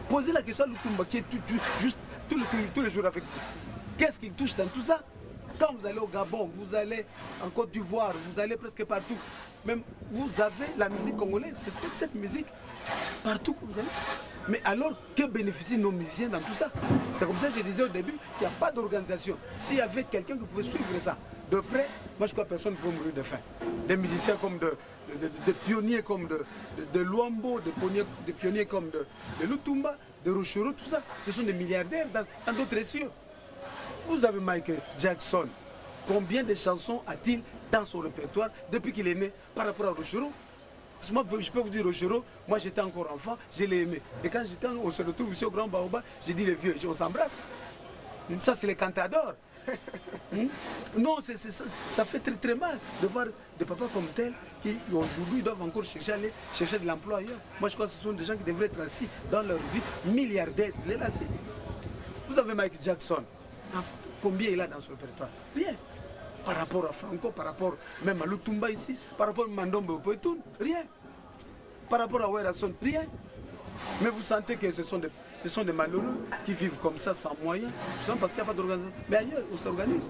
Posez la question à Lutumba qui est juste tous les jours avec vous. Qu'est-ce qu'il touche dans tout ça? Quand vous allez au Gabon, vous allez en Côte d'Ivoire, vous allez presque partout. Même vous avez la musique congolaise, c'est peut-être cette musique partout où vous allez. Mais alors, que bénéficient nos musiciens dans tout ça? C'est comme ça que je disais au début, il n'y a pas d'organisation. S'il y avait quelqu'un qui pouvait suivre ça de près, moi je crois que personne ne peut mourir de faim. Des musiciens comme de pionniers comme de Luambo, de pionniers comme de Lutumba, de Rochero, tout ça, ce sont des milliardaires dans d'autres cieux. Vous avez Michael Jackson. Combien de chansons a-t-il dans son répertoire depuis qu'il est né par rapport à Rochero? Parce que moi, je peux vous dire Rochero, moi j'étais encore enfant, je l'ai aimé. Et quand on se retrouve ici au Grand Baobab, j'ai dit les vieux, on s'embrasse. Ça, c'est les cantadors. Non, ça fait très très mal de voir des papas comme tels qui aujourd'hui doivent encore chercher de l'emploi ailleurs. Moi je crois que ce sont des gens qui devraient être assis dans leur vie milliardaires, les lassés. Vous avez Mike Jackson. Combien il a dans son répertoire? Rien. Par rapport à Franco, par rapport même à Lutumba ici, par rapport à Mandombe au Poitoun, rien. Par rapport à Werason, rien. Mais vous sentez que ce sont des malheureux qui vivent comme ça sans moyens, parce qu'il n'y a pas d'organisation. Mais ailleurs, on s'organise.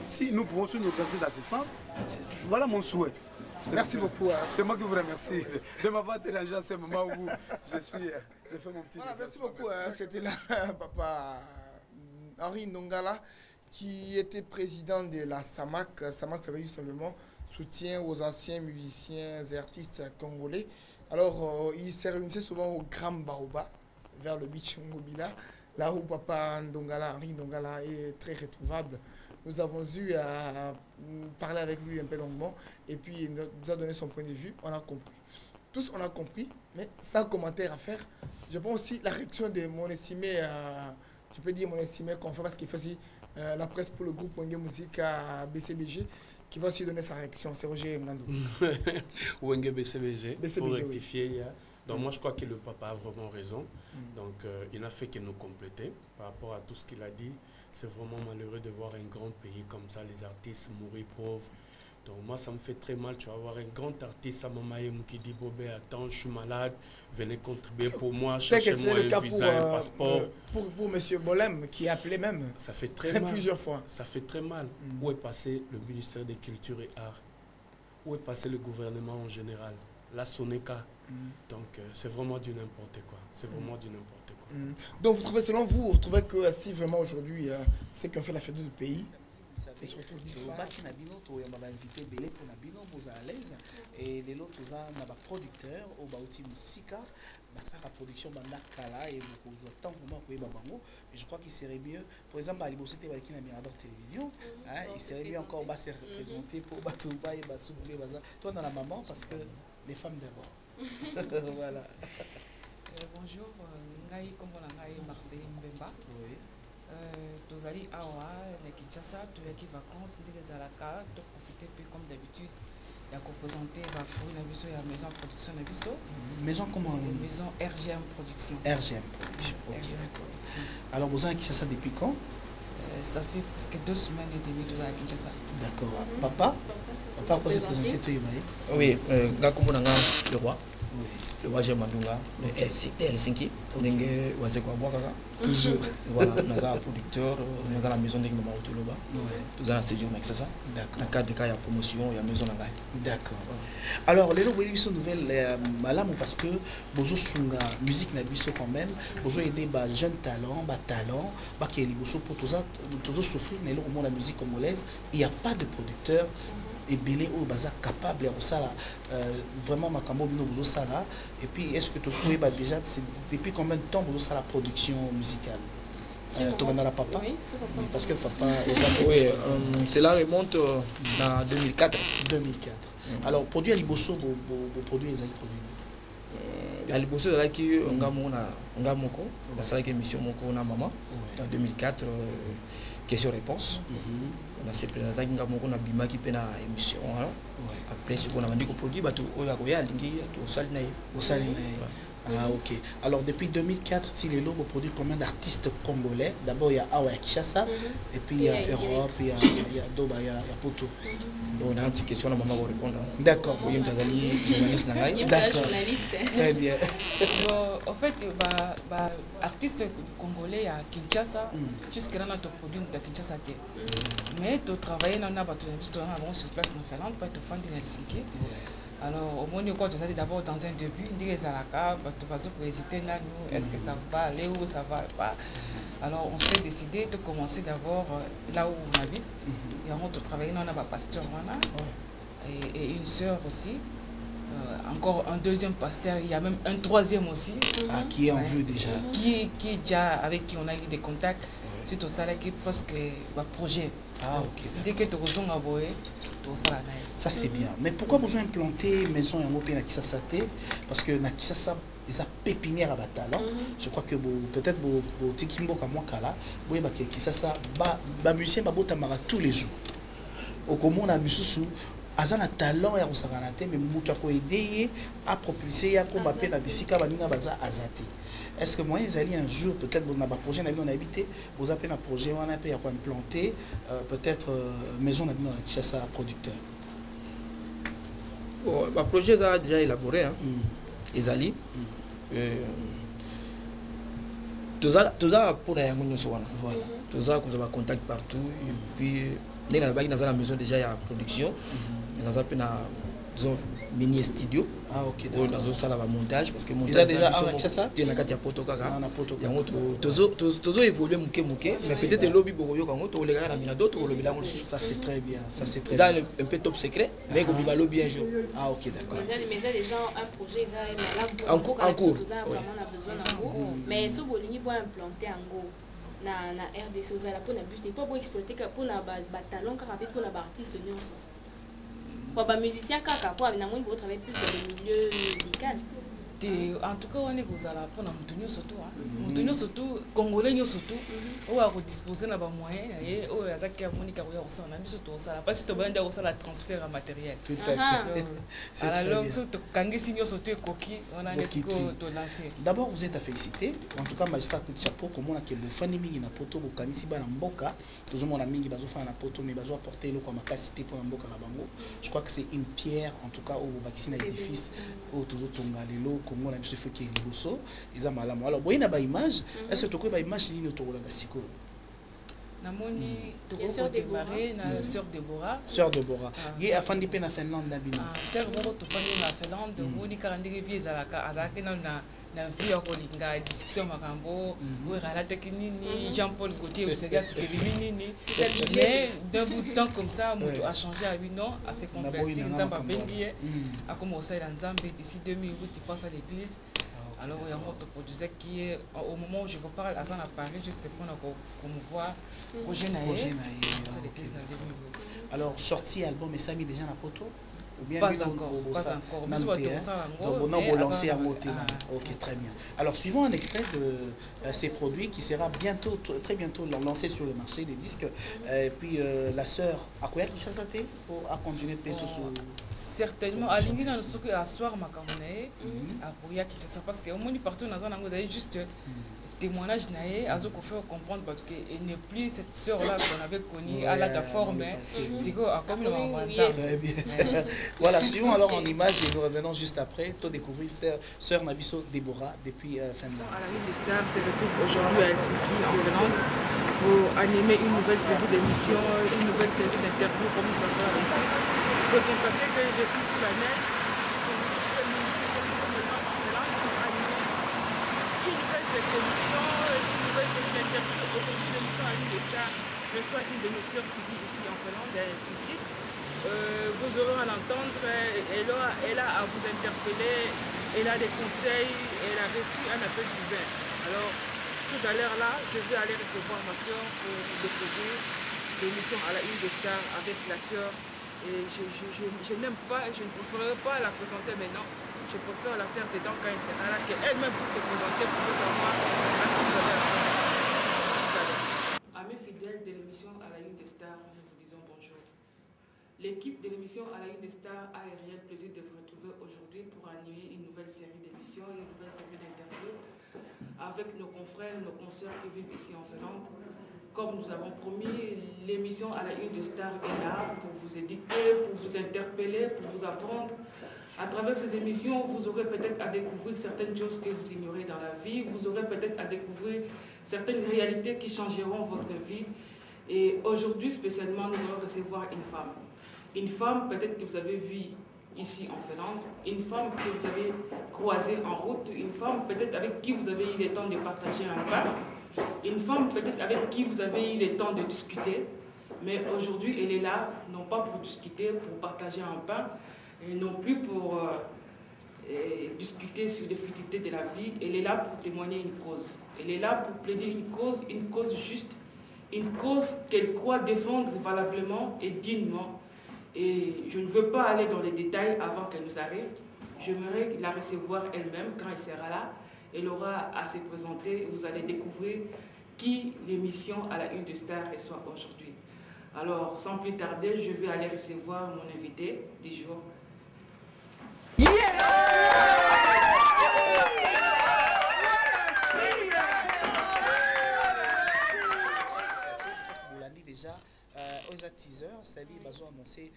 Si nous pouvons nous organiser dans ce sens, voilà mon souhait. Merci beaucoup. C'est moi qui vous remercie de m'avoir dérangé à ce moment où je fais mon petit... Voilà, merci beaucoup. C'était là, papa Henri Ndongala, qui était président de la SAMAC. SAMAC, ça veut dire simplement soutien aux anciens musiciens et artistes congolais. Alors, il s'est réuni souvent au Grand Baoba, vers le beach Ngobila, là où papa Ndongala, Henri Ndongala, est très retrouvable. Nous avons eu à parler avec lui un peu longuement, et puis il nous a donné son point de vue, on a compris. Tous, on a compris, mais sans commentaire à faire. Je pense aussi la réaction de mon estimé, je peux dire mon estimé confrère, parce qu'il fait aussi la presse pour le groupe Wenge Musique à BCBG, qui va aussi donner sa réaction. C'est Roger Ngandou. Wenge BCBG, pour rectifier. Oui. Donc moi je crois que le papa a vraiment raison. Donc il n'a fait que nous compléter par rapport à tout ce qu'il a dit. C'est vraiment malheureux de voir un grand pays comme ça, les artistes mourir pauvres. Donc moi ça me fait très mal, tu vas voir un grand artiste à Mamaïm qui dit Bobé, attends, je suis malade, venez contribuer pour moi, cherchez-moi un visa, un passeport. Pour M. Bolem qui a appelé même, ça fait très mal. Plusieurs fois. Ça fait très mal. Où est passé le ministère des Cultures et Arts? Où est passé le gouvernement en général? La Soneca. Donc c'est vraiment du n'importe quoi. C'est vraiment du n'importe quoi. Donc vous trouvez, selon vous, vous trouvez que si vraiment aujourd'hui, c'est qu'on fait la fête du pays, c'est surtout baki na bino to yamba ba invité belé pour na bino vous à l'aise et les autres za na ba producteur au bauti musika ba la production banda kala et vous vous attend vraiment ko yeba bango et je crois qu'il serait mieux par exemple à Libosité baki na Mirador télévision hein il serait mieux encore ba se représenter pour batuba et ba soublé baza toi dans la maman parce que les femmes d'abord. Voilà. Bonjour, ngai comme on a Marseille Mbemba. Oui. Tozali awa na Kinshasa toyaki vacances ndenge ezalaka to profiter peu comme d'habitude ya ko présenter ba fruit na biso ya maison production na biso. Maison comment? Maison RGM production. RGM production. OK, d'accord. Alors vous êtes à Kinshasa depuis quand? Ça fait presque 2 semaines et demie que je suis à Kinshasa. D'accord. Papa pourquoi se présenter toi Imaï? Oui, ngakombo nanga le roi. Oui. Le roi Mandunga, de Helsinki, ndenge wazekwa bwakaka. Toujours. Voilà, nous avons un producteur, nous avons la maison de Maman Otoloba. Nous avons un séjour avec ça. D'accord. Dans le cadre de la promotion, il y a une maison là-bas. D'accord. Alors, les nouvelles sont nouvelles, malam parce que bozo sunga musique na biso quand même, bozo aider ba jeunes talents, ba qui est bozo pour tous souffrir, mais là au monde la musique congolaise, il n'y a pas de producteur. Et belé au baza capable de ça vraiment makambo bino bozo sala et puis est-ce que tu pouvez déjà depuis combien de temps bozo ça la production musicale la papa oui, c'est papa parce que papa oui cela remonte dans 2004 alors produit à Liboso produit les produits à Liboso là qui nga moko la salle émission moko na maman en 2004 question-réponse. On a présenté à Bima qui peine à émission. Après, ce qu'on a dit qu'on produit, ah ok. Alors depuis 2004, Tilelo produit combien d'artistes congolais? D'abord il y a Awa Kinshasa, et puis il y a Europe, il y a Doba, il y a Poto. On a une petite question, la maman va répondre. D'accord. Oui, journaliste. D'accord. Très bien. En fait, artiste congolais à Kinshasa, jusqu'à là, tu produis à Kinshasa. Mais tu travailles dans la sur place en Finlande, pour être fan de Helsinki. Alors, au moins, tu as d'abord dans un début, tu vas hésiter là, est-ce que ça va aller ou ça va pas. Alors, on s'est décidé de commencer d'abord là où on habite. Et on travaille dans la pasteur et une sœur aussi. Encore un deuxième pasteur, il y a même un troisième aussi. Ah, qui est en vue déjà. Qui est déjà avec qui on a eu des contacts. C'est tout ça qui est presque un projet. Ah, ok. Dès que tu as envoyé, ça c'est bien. Mais pourquoi vous implanter maison et un à Kinshasa? Parce que na Kinshasa, ils ont pépinière à talent. Je crois que peut-être au Tikimbo comme moi là, vous voyez Kinshasa, musicien babota mara tous les jours. Au comment on a mususu azana talent ya kosakanate mais mutu ko aider à propulser ya ko mapé na bisika baninga baza azate. Est-ce que moi ezali un jour peut-être bon na ba projet na bino na habité vous appelez un projet on a pe ya ko implanter peut-être maison na bino na Kinshasa producteur. Bon, le projet est déjà élaboré hein. Ezali tout ça pour la yango nyonso wana. Voilà. Tout ça vous avez contact partout et puis dans la maison déjà il y a production. Dans un peu disons mini studio. Ah ok. Dans un salle à montage parce que montage. Ils déjà c'est ça. Tu na kati ya poto kaka. Na poto. Yango tozo évoluer muke mais peut-être lobby boyo kango to le gars na d'autres lobby là. Ça c'est très bien. Ça c'est très bien. Un peu top secret mais ko bima lobby un jour. Ah ok d'accord. Mais il y a déjà un projet en cours. Vraiment on a besoin d'un go. Mais ce bolingi pour implanter un go. Na RDC aux ala pour na but pas pour exploiter pour na talent car avec pour na artiste nyonso. Pour ba musicien kaka pour na moi pour travailler plus dans le milieu musical. En tout cas on est aux ala pour na mutunyo surtout mutunyo surtout congolais nyo surtout on va disposer na ba moyens et o azaki monika ko ya ça na biso to ça parce que to banda ça la transfert matériel. Tout à fait. Alors surtout kangi nyo surtout koki on a nesiko to lancer. D'abord vous êtes à féliciter en tout cas magistrat coup de chapeau comme on a que le fani mingi na poto ko kanisi ba na mboka tous on a mingi bazo fa na poto mais bazo apporter le kwa makasité pour na mboka na bango. Je crois que c'est une pierre en tout cas au bâti na édifice au tous tonga lelo comme on a biso faut qu'il liboso ils a malamu. Alors boyina ba image est-ce que to ko ba image ni to la siko namoni toko démarrer na sœur Deborah. Sœur Deborah. Ye afandi pe na Finlande na bino. Sœur Deborah to fandi na Finlande moni 40 vie ezalaka azalaki na vie ya kolinga discussion makambo ou rala teknini Jean-Paul Gauthier ou Sega Sikebini mais d'un bout de temps comme ça moto a changé à lui non à se convertir nzamba bengi a commencé à nzambe d'ici 2008 il face à l'église. Alors, il y a un autre producteur qui est, au moment où je vous parle, à Paris, juste pour nous voir, projet Naïe. Alors, sorti album, et ça mis déjà dans la photo? Pas encore. Donc, on a lancé à côté. Ok, très bien. Alors, suivons un extrait de ces produits qui sera bientôt, très bientôt lancé sur le marché des disques. Et puis, la sœur, à quoi qui chasse pour continuer de payer sur certainement, à l'ingé dans le souk à soir ma camonnaie, à Pouya qui chasse parce qu'au moins partout dans un angle juste témoignage naé à ce qu'on fait comprendre parce qu'elle n'est plus cette sœur là qu'on avait connue à la forme c'est quoi comme voilà, suivons alors en image et nous revenons juste après tout découvrir sœur Nabiso Deborah depuis Finlande. À la Ville des Stars se retrouve aujourd'hui à Helsinki en Finlande pour animer une nouvelle série d'émissions, une nouvelle série d'interviews comme nous avons l'habitude. Vous pouvez constater que je suis sous la neige. Cette émission, une nouvelle série d'interviews. Aujourd'hui, l'émission à l'Une des Stars reçoit une de nos sœurs qui vit ici en Finlande, à Helsinki. Vous aurez à l'entendre, elle a à vous interpeller, elle a des conseils, elle a reçu un appel divin. Alors, tout à l'heure là, je vais aller recevoir ma sœur pour découvrir l'émission à la Une des Stars avec la sœur. Et je n'aime pas, je ne préférerais pas la présenter maintenant. Je préfère la faire dedans quand elle sera là, qu'elle-même puisse se présenter pour savoir à qui vous avez affaire. Amis fidèles de l'émission à la Une des Stars, nous vous disons bonjour. L'équipe de l'émission à la Une des Stars a le réel plaisir de vous retrouver aujourd'hui pour animer une nouvelle série d'émissions et une nouvelle série d'interviews avec nos confrères, nos consoeurs qui vivent ici en Finlande. Comme nous avons promis, l'émission à la Une des Stars est là pour vous éduquer, pour vous interpeller, pour vous apprendre. À travers ces émissions, vous aurez peut-être à découvrir certaines choses que vous ignorez dans la vie. Vous aurez peut-être à découvrir certaines réalités qui changeront votre vie. Et aujourd'hui, spécialement, nous allons recevoir une femme. Une femme peut-être que vous avez vue ici en Finlande. Une femme que vous avez croisée en route. Une femme peut-être avec qui vous avez eu le temps de partager un pain. Une femme peut-être avec qui vous avez eu le temps de discuter. Mais aujourd'hui, elle est là, non pas pour discuter, pour partager un pain, et non plus pour discuter sur les futilités de la vie. Elle est là pour témoigner une cause. Elle est là pour plaider une cause juste, une cause qu'elle croit défendre valablement et dignement. Et je ne veux pas aller dans les détails avant qu'elle nous arrive. J'aimerais la recevoir elle-même quand elle sera là. Elle aura à se présenter. Vous allez découvrir qui l'émission à la Une des Stars reçoit aujourd'hui. Alors, sans plus tarder, je vais aller recevoir mon invité du jour. Déjà, aux teaser, c'est-à-dire qu'ils ont annoncé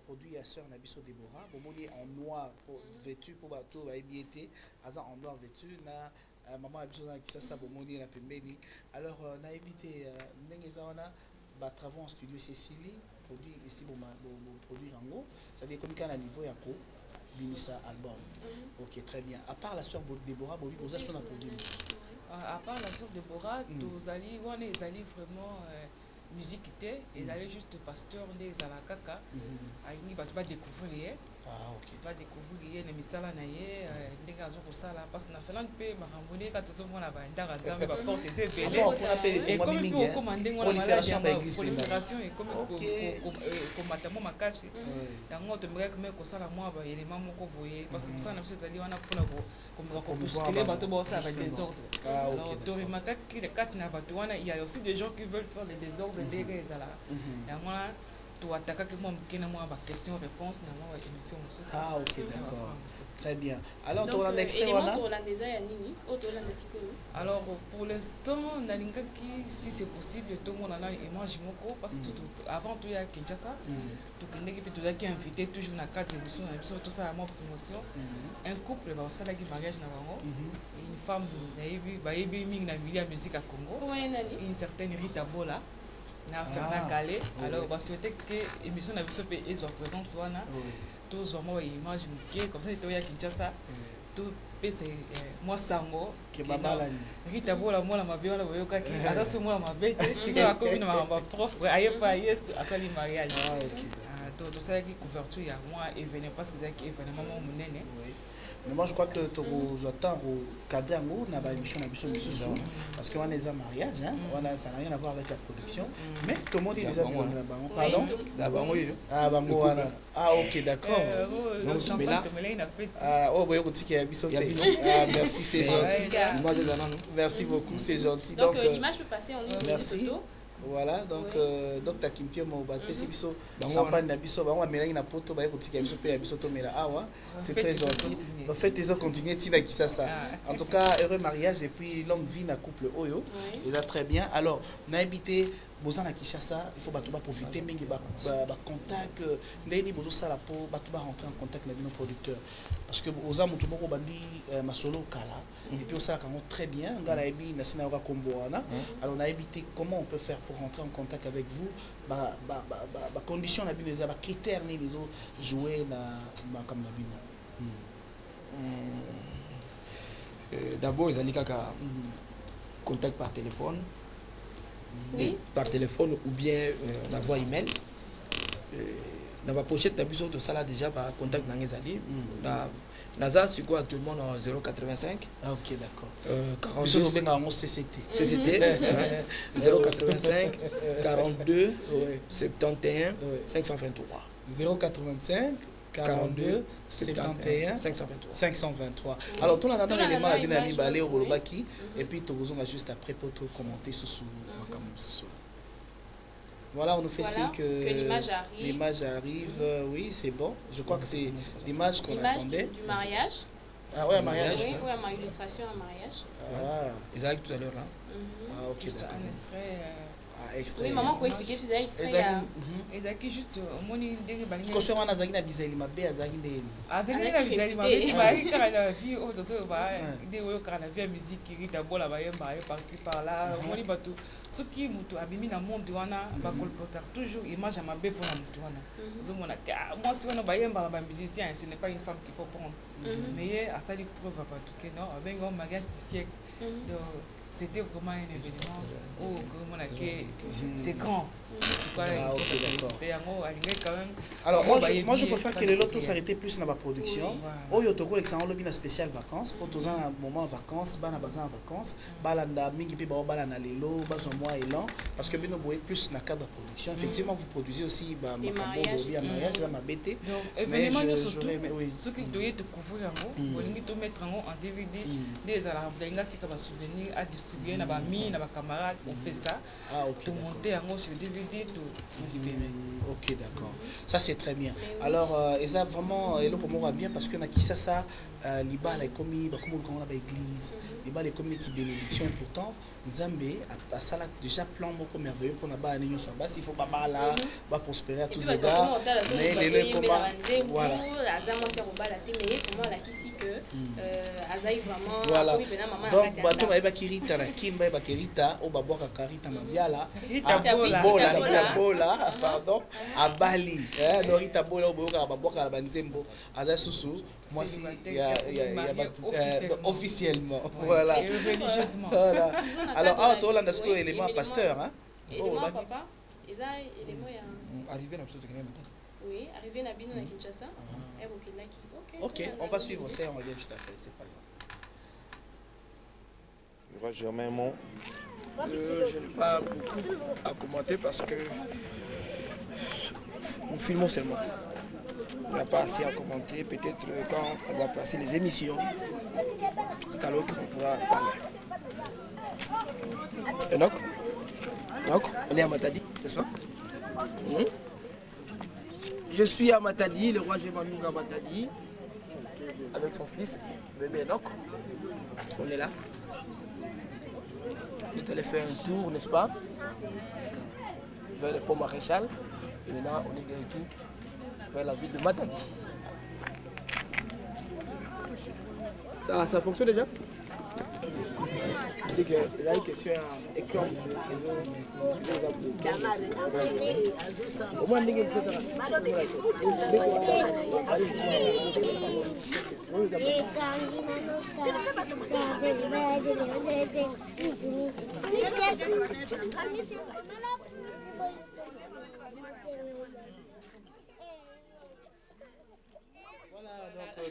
produit à Sœur Nabiso Déborah, en noir vêtu pour bateau, en noir vêtu, maman a besoin de ça, la pembeni. Alors, on a évité travaux en studio Cécilie, produit ici pour produit Rango, c'est-à-dire comme quand à niveau Yako, Bimisa album. Ok, très bien. À part la Sœur Déborah, vous avez un produit. À part la Sœur Déborah, tous allez, on est allés vraiment. Musique était, ils allaient juste pasteur des alakaka, ils vont découvrir. Ah ok. Va découvrir les misala naie, des gazons pour ça là, parce que na Finlande peut marambonner quand tout le monde a bandara nzambe va porter ses bébés. Et comme il faut commander on a prolifération et comme comme matamo makasi. Yango to mbeka comme ko sala moi ba élément moko boyer parce que ça na biso zali wana pona comme bousculer bato ba ça avec des ordres. Alors to remaka ki le kati na bato wana il y a aussi des gens qui veulent faire les désordres des là. Yango attaquer que moi question-réponse dans émission. Ah ok, d'accord. Très bien. Alors donc, alors pour l'instant si c'est possible tout le monde a image moko parce que avant tout il y a Kinshasa donc on a invité toujours dans cadre d'émission tout ça à moi promotion un couple va ça qui mariage na bango une femme na milieu musique à Congo une certaine Rita Bola na Fernand Galé. Alors on va souhaiter que l'émission na biso pe soit présence wana tous moi image comme ça to ya Kinshasa tout c'est moi sango que babala Rita Bola moi la mabe wana boyoka ki ata so moi la mabe c'est quoi comme na mamba prof ayepa yes asali mariage tout ça qui couverture ya moi événement parce que c'est événement monene. Mais moi je crois que tu attends au cadre na ba émission na biso parce que on est en mariage ça n'a rien à voir avec la production mais tout le monde est déjà venu là-bas. Pardon? Ah bango wana. Ah OK d'accord. Donc Champagne merci c'est gentil. Merci beaucoup c'est gentil. Donc l'image peut passer en une photo. Voilà, donc Dr. Kimpio Mobate, c'est biso champagne na biso, ba mélange na poto ba kotika biso pe biso to mela awa, c'est très gentil. Donc faites les autres continuer tina qui ça. En tout cas, heureux mariage et puis longue vie na couple Oyo. Et là très bien. Alors, on a habité Bozan à Kinshasa, il faut batouba profiter mais ba contact ndeni bozo sala po batouba rentrer en contact avec nos producteurs parce que oza mutu moko bandi masolo kala et puis ça quand très bien ngala ebi na sina ka komboana. Alors on a évité comment on peut faire pour rentrer en contact avec vous ba condition na bino ba critères ni les autres jouer na comme na bino. D'abord ils allaient kaka contact par téléphone. Oui. Par téléphone ou bien la voie email. Dans la pochette d'un de ça là déjà par contact dans les alliés. Naza c'est quoi actuellement dans 085. Ah ok d'accord. 42 CCT 085 42 71 523. 085 42 71 523. Alors, tout le monde a élément à venir aller au Bolobaki et puis tout le monde a juste après pour tout commenter sous. Voilà, on nous fait signe que l'image arrive. Oui, c'est bon. Je crois que c'est l'image qu'on attendait. Du mariage. Ah ouais, un mariage. Oui, ma illustration à mariage. Ah, ils arrivent tout à l'heure là. Ah ok, d'accord. Oui, maman, pour expliquer, tu disais extrait. Ezaki juste moni ndenge balinga. Parce que wana zaki na bizali mabe azaki ndeni. Azaki na bizali mabe ba kaka na vie au dozo ba ide oyo kaka na vie musique qui d'abord ba yemba par-ci par-là moni bato soki mutu abimi na monde wana ba colporter toujours image à mabe pour na mutu wana. Zo mona moi si wana ba yemba ba musicien ce n'est pas une femme qu'il faut prendre. Mais à ça les preuves à pas tout que non avec un mariage du siècle. Donc c'était vraiment un événement où c'est grand. Alors moi je préfère que les lots tous arrêtent plus dans la production. Au Yotoko l'exemple le spécial vacances pour tous un moment vacances, bana bazan vacances, balanda mingi pe ba balana lelo, bazo mois et l'an parce que bino boye plus dans cadre de production. Effectivement vous produisez aussi ba makambo bien mariage ça m'a bêté. Donc événement surtout ce qui doit te couvrir en bolingi to mettre en DVD des arabes d'inga tika ba souvenir à distribuer na bami na camarades, on fait ça. Ah, ok, pour monter en sur DVD tout libérer. Ok, d'accord. Ça c'est très bien. Alors et ça vraiment et le comment va bien parce que na kisa ça liba la commis ba comme on a église, liba les commis de bénédiction important. Nzambe a ça là déjà plan moko merveilleux pour na ba ni so ba s'il faut pas là va prospérer à tous ces gars. Mais les combat voilà. Voilà. Donc bato ba kirita na kimba ba kirita o ba boka karita mabiala. Bola pardon à Bali donc rita bola o boka ba boka ba nzembo aza susu moi si il y a officiellement voilà et religieusement. Voilà. Alors ah toi là est-ce que élément pasteur hein? Oh papa eza élément ya arrivé na absolument rien. Oui, arrivé na bino na Kinshasa. OK, on va suivre ça, on revient juste après, c'est pas grave. Germain Mont. Je n'ai pas beaucoup à commenter parce que nous filmons seulement. On n'a pas assez à commenter. Peut-être quand on va passer les émissions, c'est alors qu'on pourra parler. Enoch, on est à Matadi, n'est-ce pas? Je suis à Matadi, le roi Jemanouga Matadi, avec son fils, bébé Enoch. On est là. On est allé faire un tour, n'est-ce pas, vers le pont Maréchal. Et maintenant, on est de retour vers la ville de Matadi. Ça fonctionne déjà? Il y a une question à écran. Au moins, donc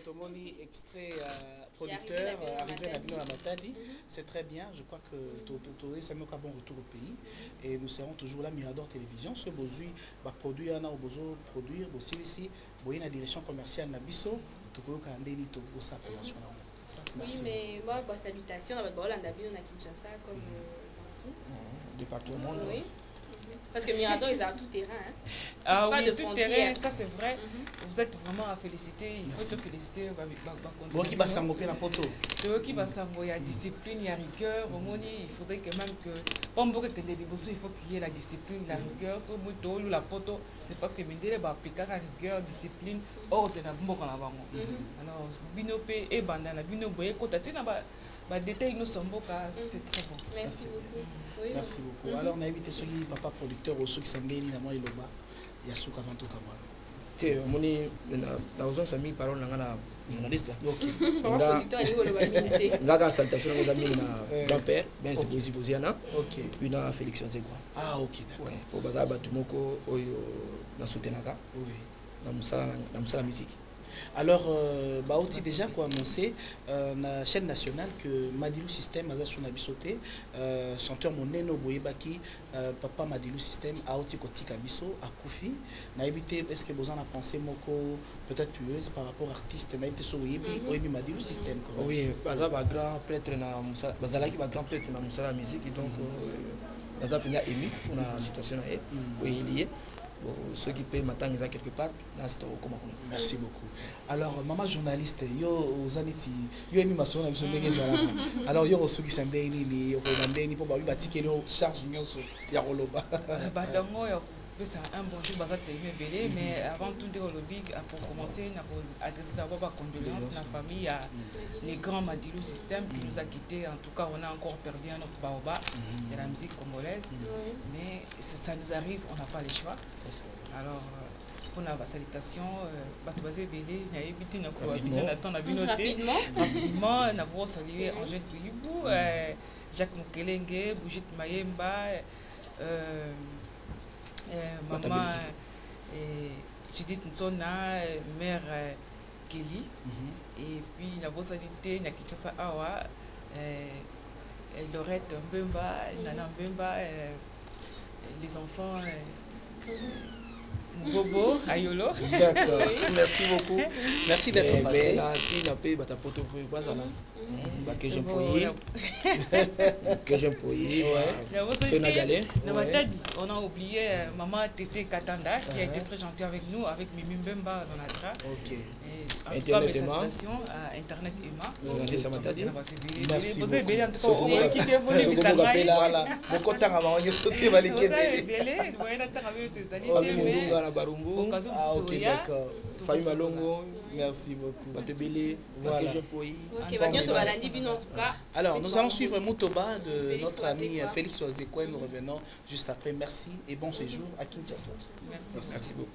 Tomoni extrait producteur arrivé à la Matadi, c'est très bien. Je crois que Totoré c'est un bon retour au pays et nous serons toujours là. Mirador Télévision, ce besoin va produire, on a besoin de produire aussi ici. Vous la direction commerciale Nabiso, Toko Kandeni Toko sa promotion. Oui, mais moi, salutation à votre Kinshasa comme de partout au monde. Oui. Parce que Mirador, ils ont tout terrain. Hein. Ah pas oui, de tout frontières. terrain, ça c'est vrai. Vous êtes vraiment à féliciter. Il faut te féliciter. Bon, qui va s'engoper la photo. Qui va s'engoper, il y a discipline, il y a rigueur. Au moins, il faudrait que même que. Comme beaucoup de débossés, il faut qu'il y ait la discipline, la rigueur. Sur le la photo, c'est parce que Mindele va appliquer la rigueur, discipline, ordre de la bombe. Alors, Binopé et Bandana, Binoboé, Kotatina, détail nous sommes beaux, c'est très bon. Merci beaucoup. Oui, merci beaucoup. Alors, on a invité celui papa producteur au souk Sambeni, la moi Iloba, Yasouk avant tout Kamala. Tu moni na ozon sami parole na journaliste. OK. Nga salutation aux amis na grand-père, ben c'est Posiana. OK. Puis na Félix Nzekwa. Ah OK, d'accord. Pour baza batumoko oyo na soutenaka. Oui. Na musala musique. Alors, Baouti déjà quoi annoncé la chaîne nationale que Madilou System a son abisoté chanteur Moneno Boyebaki papa Madilou System a oti kotika biso a Koufi na évité est-ce que vous en a pensé moko peut-être pieuse par rapport artiste na évité so Oyebi Madilou System oui baza ba grand prêtre na musala bazalaki ba grand prêtre na musala musique donc baza pena ému pour la situation na oui lié. Ceux qui payent matin quelque part, merci beaucoup. Alors, maman journaliste, yo zaniti, yo emi mason na biso ndenge zala. Alors yo ceux qui sembé ni ni pour ba batike lo charge nyonso ya roloba. Badango yo c'est un bon jour bazat belé mais avant tout dire le big pour commencer n'a adresser d'abord ma condoléances la famille à les grands Madilou System qui nous a quittés. En tout cas, on a encore perdu un autre baobab de la musique congolaise, mais ça nous arrive, on n'a pas le choix. Alors pour la salutation, Batouazé Bélé, il y a évité rapidement, on a salué Angèle Touyibou, Jacques Mukelenge, Bougit Mayemba, maman Judith Nsona, mère Kelly, et puis la Bossalité, Nakitsa Awa, Lorette Mbemba, Nana Mbemba, les enfants Bobo, Ayolo. D'accord, merci beaucoup. Merci d'être passé. Que j'aime poyer. Que j'aime poyer. On a oublié Maman Tété Katanda qui a été très gentille avec nous, avec Mimi Mbemba dans la tra. Ok. Internet Emma. Internet Emma. Merci beaucoup. Merci beaucoup. Alors, nous allons suivre Mutoba de notre ami Félix Oazekwe. Nous revenons juste après. Merci et bon séjour à Kinshasa. Merci beaucoup.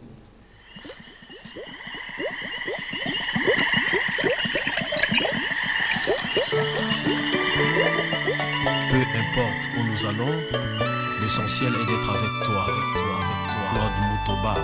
Peu importe où nous allons, l'essentiel est d'être avec toi, Claude Mutoba.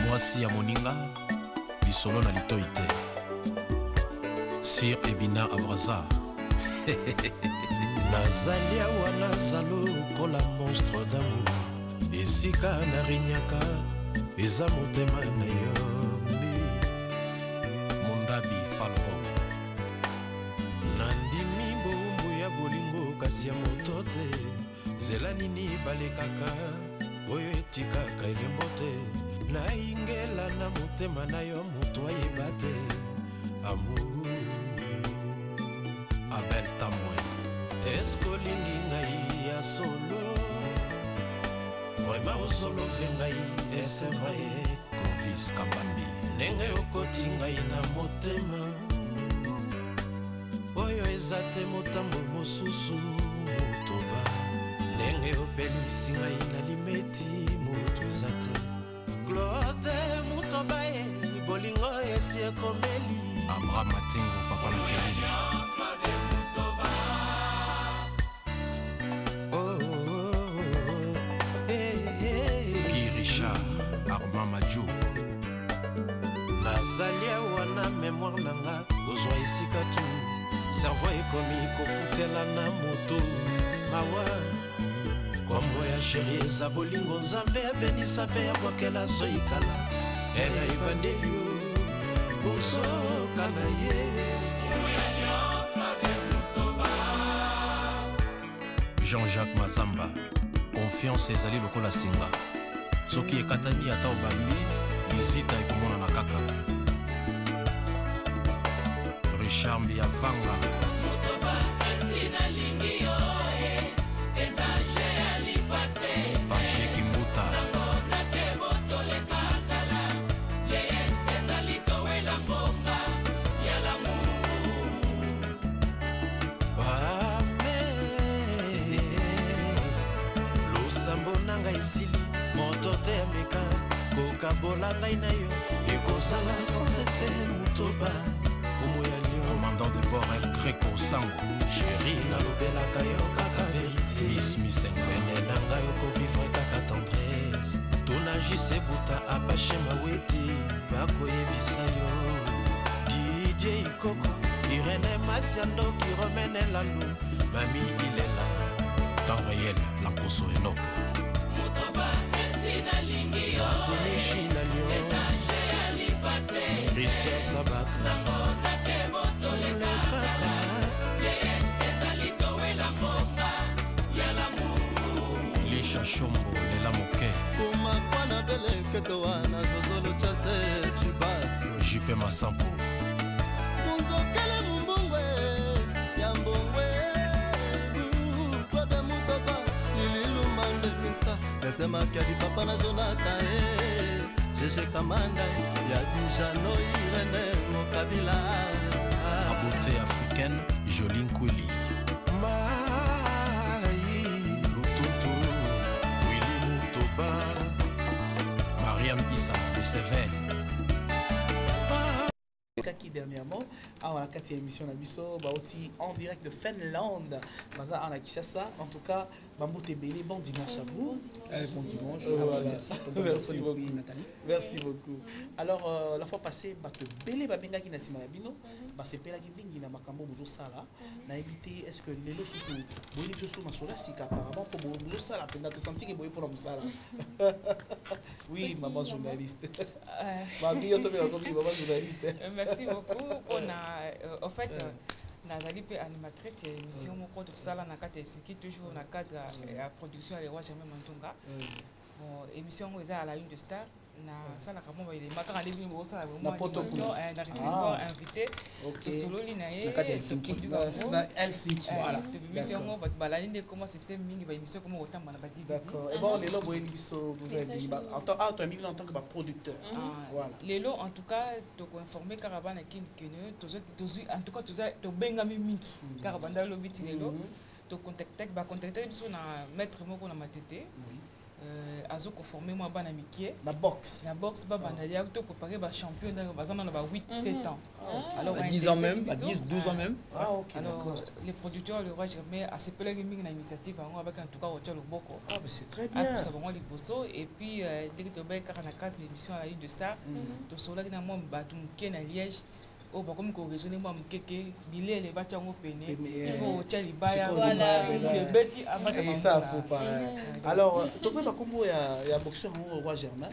Mwasi ya moninga lisolo na litoi te Sir Ebina Abraza nazali awa nazalo kola monstre d'amour esika narinyaka eza motema na yombi Mondabi Falco nandimi bombo ya bolingo kasi ya moto te zela nini balekaka oyo etikaka elembo te naingela na motema na yo moto ayeba te amour Abel Tamoy esko lingi ngai ya solo vraiment osolo fe ngai et c'est vrai Clovis Kabambi ndenge okoti ngai na motema oyo eza te motambo mosusu motoba ndenge opelisi ngai na limeti moto eza te Claude Mutoba bolingo esi ekomeli Abraham Matingo papa na kelili Armand Madjou nazali awa na mémoire nanga ozwa esika tu cerveau ekomi kofutela na moto mawa kombo ya sheri eza bolingo nzambe abenisa mpe abwakela soyikala ela ebandeli yo bozokana ye Jean-Jacques Mazamba confiance ezali lokola singa soki ekatani ata obambi lizita ekomona kaka Richard Mbiavanga Page Kimbuta losambo nanga esili moto te ameka kokabola ngai na yo ekozala sans effet Mutoba fumu ya lion commandant de bord El Greco Sango chéri nalobelaka yo kaka vérité Miss Engwene na ngai okovivre kaka tendresse tonagise buta apache maweti bakoyebisa yo Didier Ikoko Irene Masiando qui remène l'anneau Mami il est là temps réel l'amposo eno Christian Zabaka Lisha Shombo Lela Moke Kumakwana beleketo wana zozolo chase chibasi Jipe Masampo Munzokele mumbungwe Yambungwe Claude Mutoba Lililu Mande Vinsa Nesema Kiadi Papa na Jonathan Jeje Kamanda Yadijano Irene Mokabila La beauté africaine Joline Kwili Maï Lututu Willy Mutoba Mariam Issa de Seven Kaki dernièrement à la 4e émission de Bisso Baoti en direct de Finlande. Maza en Kinshasa. En tout cas, Bambou Tébélé, bon dimanche à vous. Bon dimanche. Merci beaucoup, Nathalie. Merci beaucoup. Alors, la fois passée, Bato Bélé Babenga qui n'a pas Malabino, c'est Pela qui bingi na makambo bozo sala. Na évité, est-ce que les lots sous boyi sous masola si apparemment pour bozo sala, penda te sentir que boyi pour la sala. Oui, maman journaliste. Maman journaliste. Merci beaucoup. On a, en fait, Nazali pe animatrice et émission mon compte tout ça là na cadre qui toujours na cadre la production les rois jamais Mantonga. Bon émission ils à la une de Star na ça la comment il est matin aller venir ça la production un recevoir invité to solo linaye na cadre Helsinki na Helsinki voilà émission mo ba la ligne comment système mingi ba émission comment autant na ba DVD. D'accord. Et bon les lots boy biso vous avez dit en tant que producteur. Voilà. Les lots en tout cas to informer caravane qui en tout cas to benga mingi caravane dans le biti les lots to contacter biso na maître moko na matete. Azo conformé moi bana mikie la boxe bana ya to préparer ba champion dans bazana na ba 8-7 ans. Alors 10 ans même, 10-12 ans même. Ah OK. Alors les producteurs le roi jamais à ces pèlerins na initiative avec en tout cas Hotel Boko. Ah mais c'est très bien. Ça vraiment les bosso et puis dès que tu ba 44 l'émission à la Une de Star to sola na moi batu mikie na Liège. Oh, bah, comme qu'on raisonne, moi, Mkeke, Bilé, les bâtiments au péné, il faut Tchali Baya, les bêtis avant de et ça, faut pas. Alors, tu peux pas comment il y a boxeur au roi Germain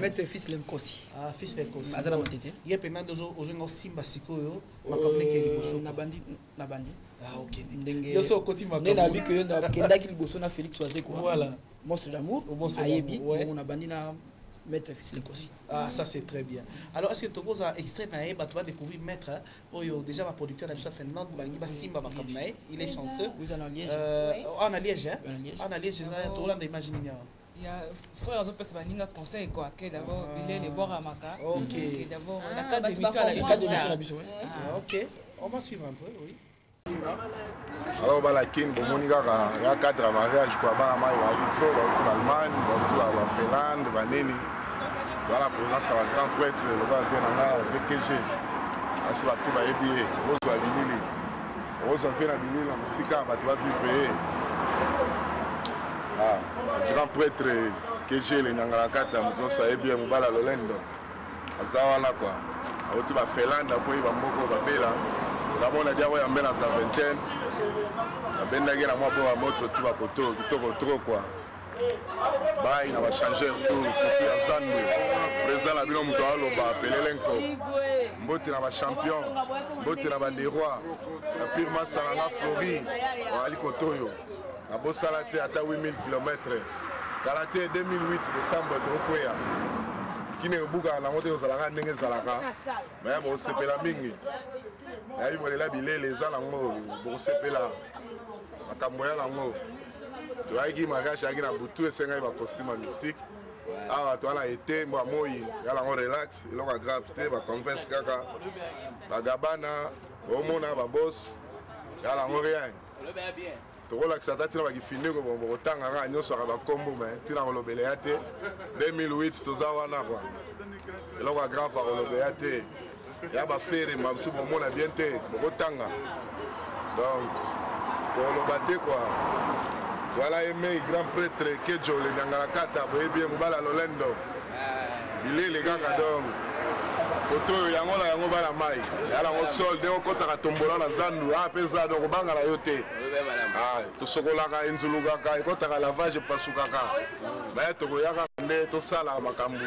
Maître fils Lenkosi. Ah, fils Lenkosi. Azala Matete. Il y a pendant deux ans, Simba Siko, ma comme les Nabandi. Ah, ok. Yo so koti ma. Nena bi que na kenda ki liboso na Félix Oazé quoi. Voilà. Monstre d'amour. Ayebi. On a bandi na Maître fils Lenkosi. Ah, ça c'est très bien. Alors, est-ce que tu as un extrait, tu vas découvrir Maître, déjà ma producteur de Finlande, Simba Makamnae, il est chanceux. Vous en Liège. En Liège, hein? En Liège, c'est ça, tu as imaginer. Il y a frère Azo Pesa Baninga conseil quoi, que d'abord il est les bords à Maka. OK. D'abord la cadre d'émission à la OK. On va suivre un peu, oui. Alors bala kin bomoni kaka ya cadre mariage quoi bana mai ba vitro ba uti Allemagne ba uti ba Finlande ba nini voilà présence à grand prêtre le gars vient na PKG asi ba tu ba yebi ozo abilili ozo fait na bilili na musika ba tu va vivre ah grand prêtre KG le nyangala kata muzo yebi mubala lolendo azawa na quoi uti ba Finlande ko ba mboko ba bela la bonne dia ouais amena sa vingtaine abenda gena moi pour moto tu va koto kitoko trop quoi bail na va changer tout Sophie Azando président la bino muto aloba pelelenko mbote na ba champion mbote na ba les rois la pire masala Flori ali kotoyo na bosala te ata 8000 km karaté 2008 décembre de koya kine buka na moto ozalaka ndenge zalaka mais bon sepela mingi ya ibolela bilele eza nango bokosepela makambo ya nango toyaki mariage yaki na butu esengai bacostume mystique awa towana ete mbo amoi ya nango relax eloko ya grave te baconverse kaka bagabana omona babos ya nango rien tokolakisa ata ntina bakifiniko bokotangaka nyonso aka bakombo me ntina kolobela ya te 2008 toza wana kwa eloko ya grave akolobela ya te ya bafere mabiso bomona bien te bokotanga donc toloba te kwa voilà aimé grand prêtre Kejo le nyangala kata boyebi mobala lolendo bilele kaka donc koto yango na yango bana mai yala ngo sol de okotaka tombola na zandu a pesa donc bangala yo te ah tosokolaka enzulukaka ekotaka lavage pasukaka mais tokoyaka nde tosala makambo.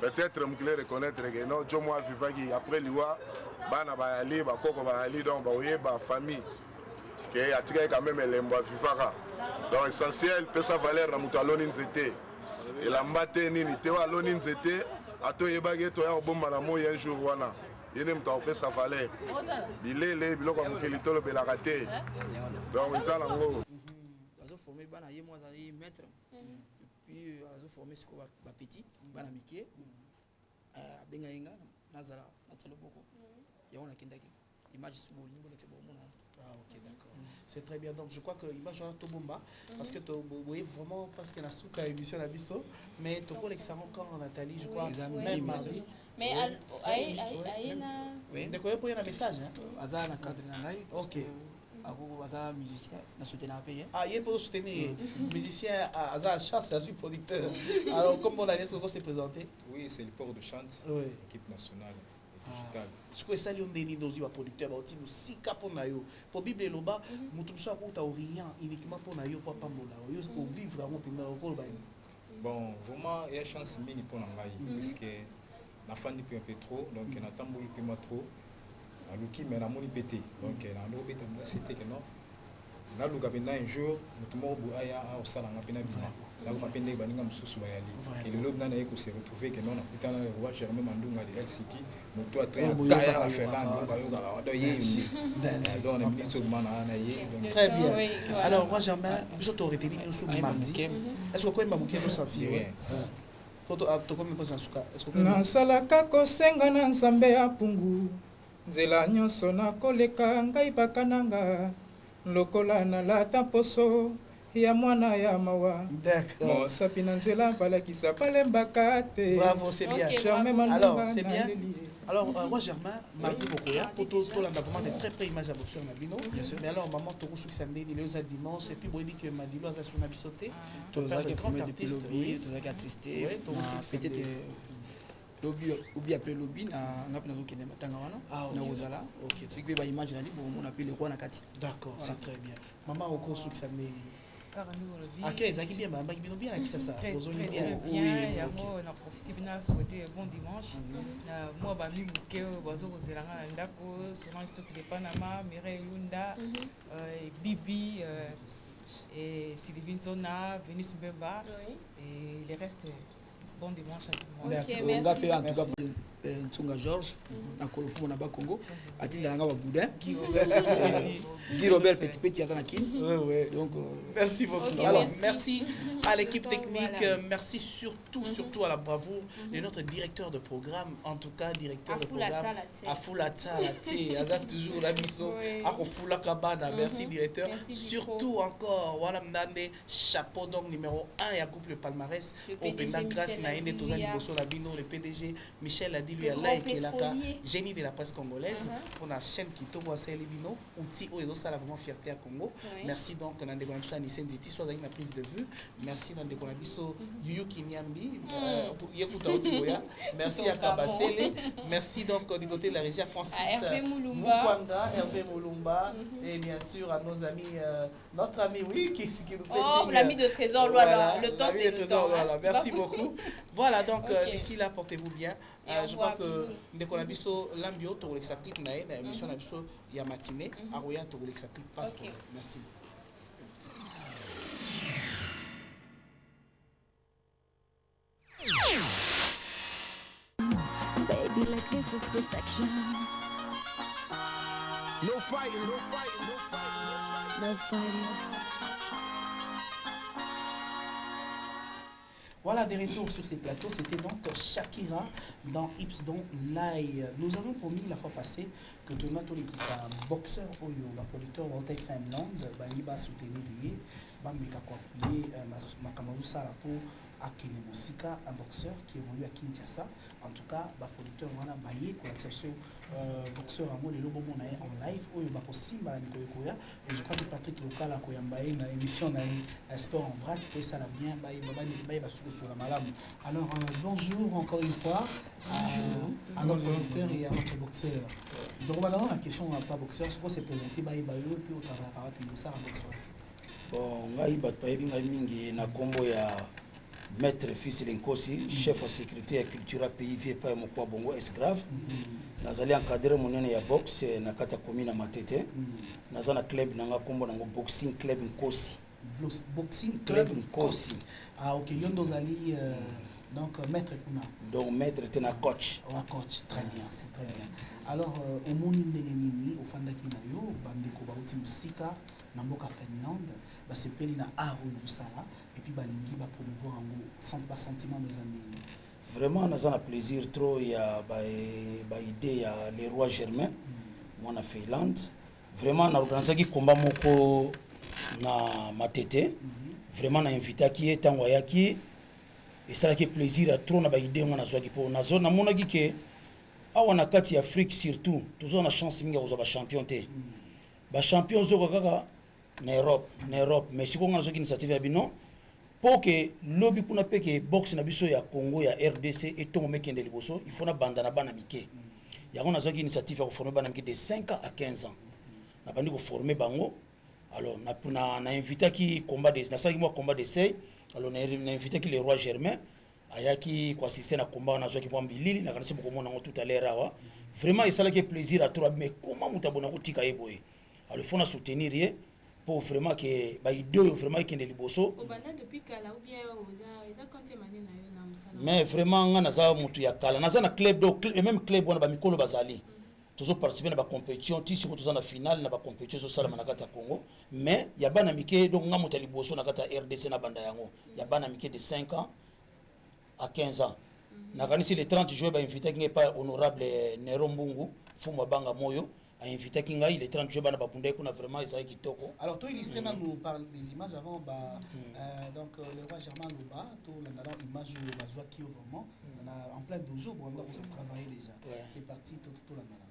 Peut-être que reconnaître que non, Joe moi vivaki après liwa, bana bayali, bakoko bayali donc baoye ba famille. Que atika quand même lembo vivaka. Donc essentiel peut sa valeur na muto aloni nzete. Et la mbate nini te wa aloni nzete, ato yebage to ya bomba na moyo un jour wana. Yene muto peut sa valeur. Bilele biloko mukelito lo belakate. Donc ça nango. Azo formé bana ye moi zali maître. Puis azo formé ce qu'on va petit bana mikie. Benga inga nazara natalo boko ya on a kindaki image sur bolingo n'était bon mon. Ah OK d'accord. C'est très bien donc je crois que image on Tobomba parce que vous voyez vraiment parce que la souka émission la biso mais to collection encore en Nathalie je crois même mardi. Mais aïna oui de quoi pour un message hein azana cadre na ngai OK aza musicien na soutenir payé. Ah, il est pour soutenir musicien à chasse à producteur. Alors comment l'année s'est présenté? Oui, c'est le port de chante, équipe nationale digitale. Ce que ça lui donne dans un producteur aussi musika pour nayo. Pour Bible loba, mutu so akuta orient uniquement pour nayo pour pambola. Yo pour vivre vraiment pendant au ba. Bon, vraiment il y a chance mini pour ngai puisque na fandi un peu trop donc na tamboli peu trop. Na luki mais na moni pété. Donc na ndo beta c'était que non. Na luka penda un jour mutu mo bu aya au sala ngapena bima. La mapende baninga mususu bayali. Et le lobe na eko se retrouver que non na kutana le roi Germain Mandunga de Helsinki. Moto a très kaya a Fernando bayoga do yé. Donc on est sur mana na yé. Très bien. Alors roi Germain, biso to retenu nous sur mardi. Est-ce que quoi mamuke no sentir? Poto to comme pas en suka. Est-ce que na salaka ko senga na nzambe ya pungu. Nzela nyonso na koleka ngai bakananga. Lokola na lata poso. Ya mwana ya mawa. D'accord. Mo sapina nzela balakisa palembaka te. Bravo, c'est bien. Alors, c'est bien. Alors, moi Germain, mardi beaucoup pour tout là vraiment de très près image à boxeur na bino. Mais alors maman to kusu samedi le dimanche et puis bon dit que madilo za suna bisoté. To za que premier depuis lobby, to za que tristé. Peut-être lobby ou bien après lobby na ngapna zo kene matanga wana na ozala. OK. Tu peux ba image na libo on appelle le roi na kati. D'accord, c'est très bien. Maman au kusu samedi. Ok, ça qui bien, bien avec ça. Très bien. On a profité bien souhaiter bon dimanche. Moi, je suis venu de Panama, Mireille Yunda, Bibi, et Sylvine Zona, Venus Mbemba, et les restes. Bon dimanche à tout le monde. Merci. En tout cas, Ntsonga Georges, na Kolofu na Bakongo, atinda nga Boudin, Guy Robert Petit Azanakin. Donc merci beaucoup. Alors merci à l'équipe technique, merci surtout à la bravoure de notre directeur de programme, en tout cas directeur de programme Afulatsa Laté, Azat toujours la mission à Kofula Kabana. Merci directeur. Surtout encore voilà Mnane chapeau donc numéro 1 et à couple le palmarès au Penda grâce na ene tozali bosso la bino le PDG Michel a dit lui à l'air qui est là génie de la presse congolaise pour la chaîne qui to voit ça les bino outil au ça la vraiment fierté à Congo. Merci donc dans des connexions à Nice Nziti soit avec ma prise de vue. Merci dans des connexions Yuyu Kinyambi Yekuta Otiboya. Merci à Kabasele. Merci donc du côté de la régie Francis Mukwanga, Hervé Moulumba et bien sûr à nos amis notre ami oui qui nous fait signe. L'ami de Trésor Loala, le temps c'est le temps. Merci beaucoup. Voilà donc d'ici là portez-vous bien. Je crois que ndeko na biso lambio to Alexa clip na na émission na biso ya matinée a roya to Alexa clip pas. Merci. Baby, like this is perfection. No fighting, no fighting, no fighting, no fighting. Voilà, des retours sur ces plateaux. C'était donc Shakira dans Hips Don't Lie. Nous avons promis la fois passée que tu as un boxeur, un producteur de Finlande, qui va soutenir lui, Akene Mosika, un boxeur qui évolue à Kinshasa. En tout cas, le producteur Wana Baye, pour l'exception boxeur Amo de Lobo Monae en live, où il va aussi à Nikoya. Et je crois que Patrick Local a Koyambaye dans l'émission Sport en vrac, et ça l'a bien, Baye va sur la malade. Alors, bonjour encore une fois à notre producteur et à notre boxeur. Donc, on va d'abord la question à pas boxeur, ce qu'on s'est présenté, Baye Baye, puis au travail, puis ça, un boxeur. Bon, ngai batpaye binga mingi na kombo ya Maître Fils Lenkosi, chef de sécurité et culture pays VPA Mokwa Bongo esclave. Nazali encadré monene ya boxe na kata commune Matete. Nazana club nanga kombo nango boxing club Nkosi. Boxing club Nkosi. Ah OK, yondo zali donc maître kuna. Donc maître tena coach. Oh coach, très bien, c'est très bien. Alors au moni ndenge nini ofandaki na yo bandeko bauti musika na mboka Finlande ba sepeli na art usala et puis balingi ba promouvoir ngo ba sentiment nos amis. Vraiment nazana plaisir trop ya ba idée ya le roi Germain mwana Finlande. Vraiment na organiser combat moko na Matete. Vraiment na invité qui est tango yaki et ça qui plaisir à trop na ba idée mwana zwaki po na zone na monaki ke awa na kati ya Afrique surtout toujours na chance mingi kozwa ba champion té. ba champion zoko kaka na Europe mais si ko ngana zo initiative ya bino pour que lobby kuna pe que boxe na biso ya Congo ya RDC et to mekende liboso il faut na banda na bana mike ya ngona zo initiative ya ko former bana mike de 5 à 15 ans na bandi ko former bango alors na invité qui combat des na saki moi combat d'essai alors na invité qui le roi Germain ayaki ko assister na combat na zo ki Bilili na kanisi beaucoup mona tout à l'heure awa vraiment il s'allait que plaisir à toi mais comment mutabona ko tika eboye alors il faut na soutenir rien pour vraiment que ba idée vraiment qui est liboso obanda depuis kala ou bien oza compter mané na yo na musala mais vraiment ngana za mutu ya kala na za na club do même club wana ba mikolo bazali toujours participer na ba compétition ti siko toza na finale na ba compétition so sala manakata Congo mais ya bana mike donc ngamu ta liboso na kata RDC na banda yango ya bana mike de 5 ans à 15 ans na kanisi le 30 juillet ba invité qui n'est pas honorable Nero Mbungu Fumwa Banga Moyo a invité Kinga, il est 30 jours, on a vraiment essayé Kitoko. Alors, toi, illustré, nous parle des images avant, donc le roi Germain Louba, tout le image de la joie qui est vraiment, on a en plein 12 jours, on a travaillé déjà. C'est parti, tout la malade.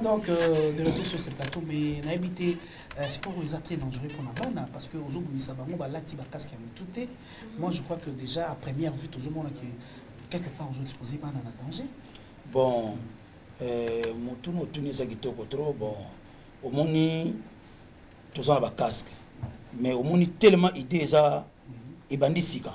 Donc, de retour sur ce plateau, mais on a évité sport où ils sont très dangereux pour la banane parce que aux autres, casque tout. Moi, je crois que déjà, à première vue, tout le monde qui quelque part aux exposés par un danger. Bon, tout trop bon. Au moni, tout ça a casque, mais au moni tellement idée ça et bandisika.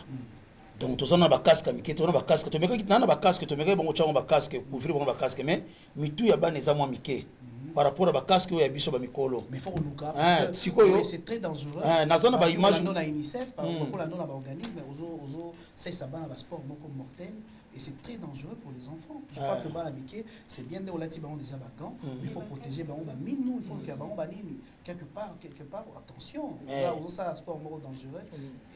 Donc tout ça na ba casque mi keto na ba casque to meka na ba casque to meka bongo chango ba casque couvrir bongo ba casque mais mitu ya bana za moi mike par rapport à ba casque ya biso ba mikolo mais faut luka parce que c'est très dangereux na zona ba image na UNICEF par rapport à na ba organisme ozo c'est ça bana ba sport moko mortel et c'est très dangereux pour les enfants. Je crois que bana mike c'est bien de olati ba déjà ba gants il faut protéger ba minou il faut que ba banini quelque part attention ça sport moko dangereux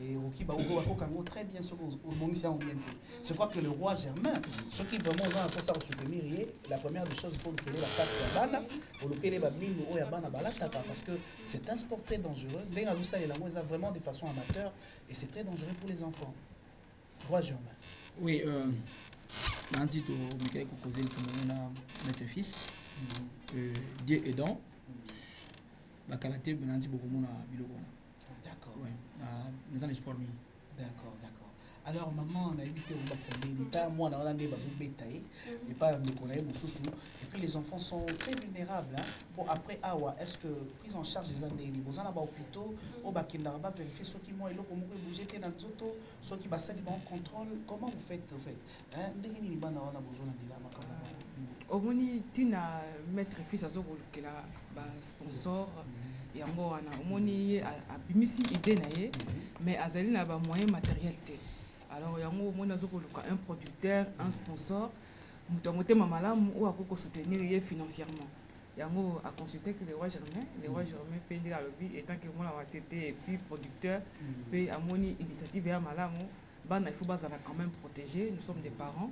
et oki ba ko kango très bien sur au monisia bien. Je crois que le roi Germain ce qui vraiment va pour ça soutenir la première des choses il faut que la carte ya bana pour lequel ba minou o ya bana balata parce que c'est un sport très dangereux mais à ça il a vraiment de façon amateur et c'est très dangereux pour les enfants. Roi Germain. Oui, Nanti to Michael Kokozel comme on a notre fils, Dieu aidant, la qualité de Nanti beaucoup mon a bilogona. D'accord. Oui, dans un sport mi. D'accord, d'accord. Alors maman on a évité au vacciner, pas moi on a des bazou bétail, et pas me connaître mon sousou. Et puis les enfants sont très vulnérables. Hein. Bon après awa, est-ce que prise en charge des années, les besoins là-bas hôpitaux, au bakindara va vérifier ceux qui moi et l'autre comment bouger dans les autos, ceux qui bassent les bons contrôle. Comment vous faites en fait? Hein, ndenge ni bana on a besoin de la makama. Omoni tina maître fils azo que la sponsor yango wana omoni abimisi idée na ye mais azali na ba moyen matériel te. Alors yango omoni azo koluka un producteur, un sponsor muto motema malamu ou akoko soutenir ye financièrement. yango a consulté que les rois Germain pendi à lobby étant que moi la tête et puis producteur puis amoni initiative ya malamu bana il faut bazala quand même protéger, nous sommes des parents.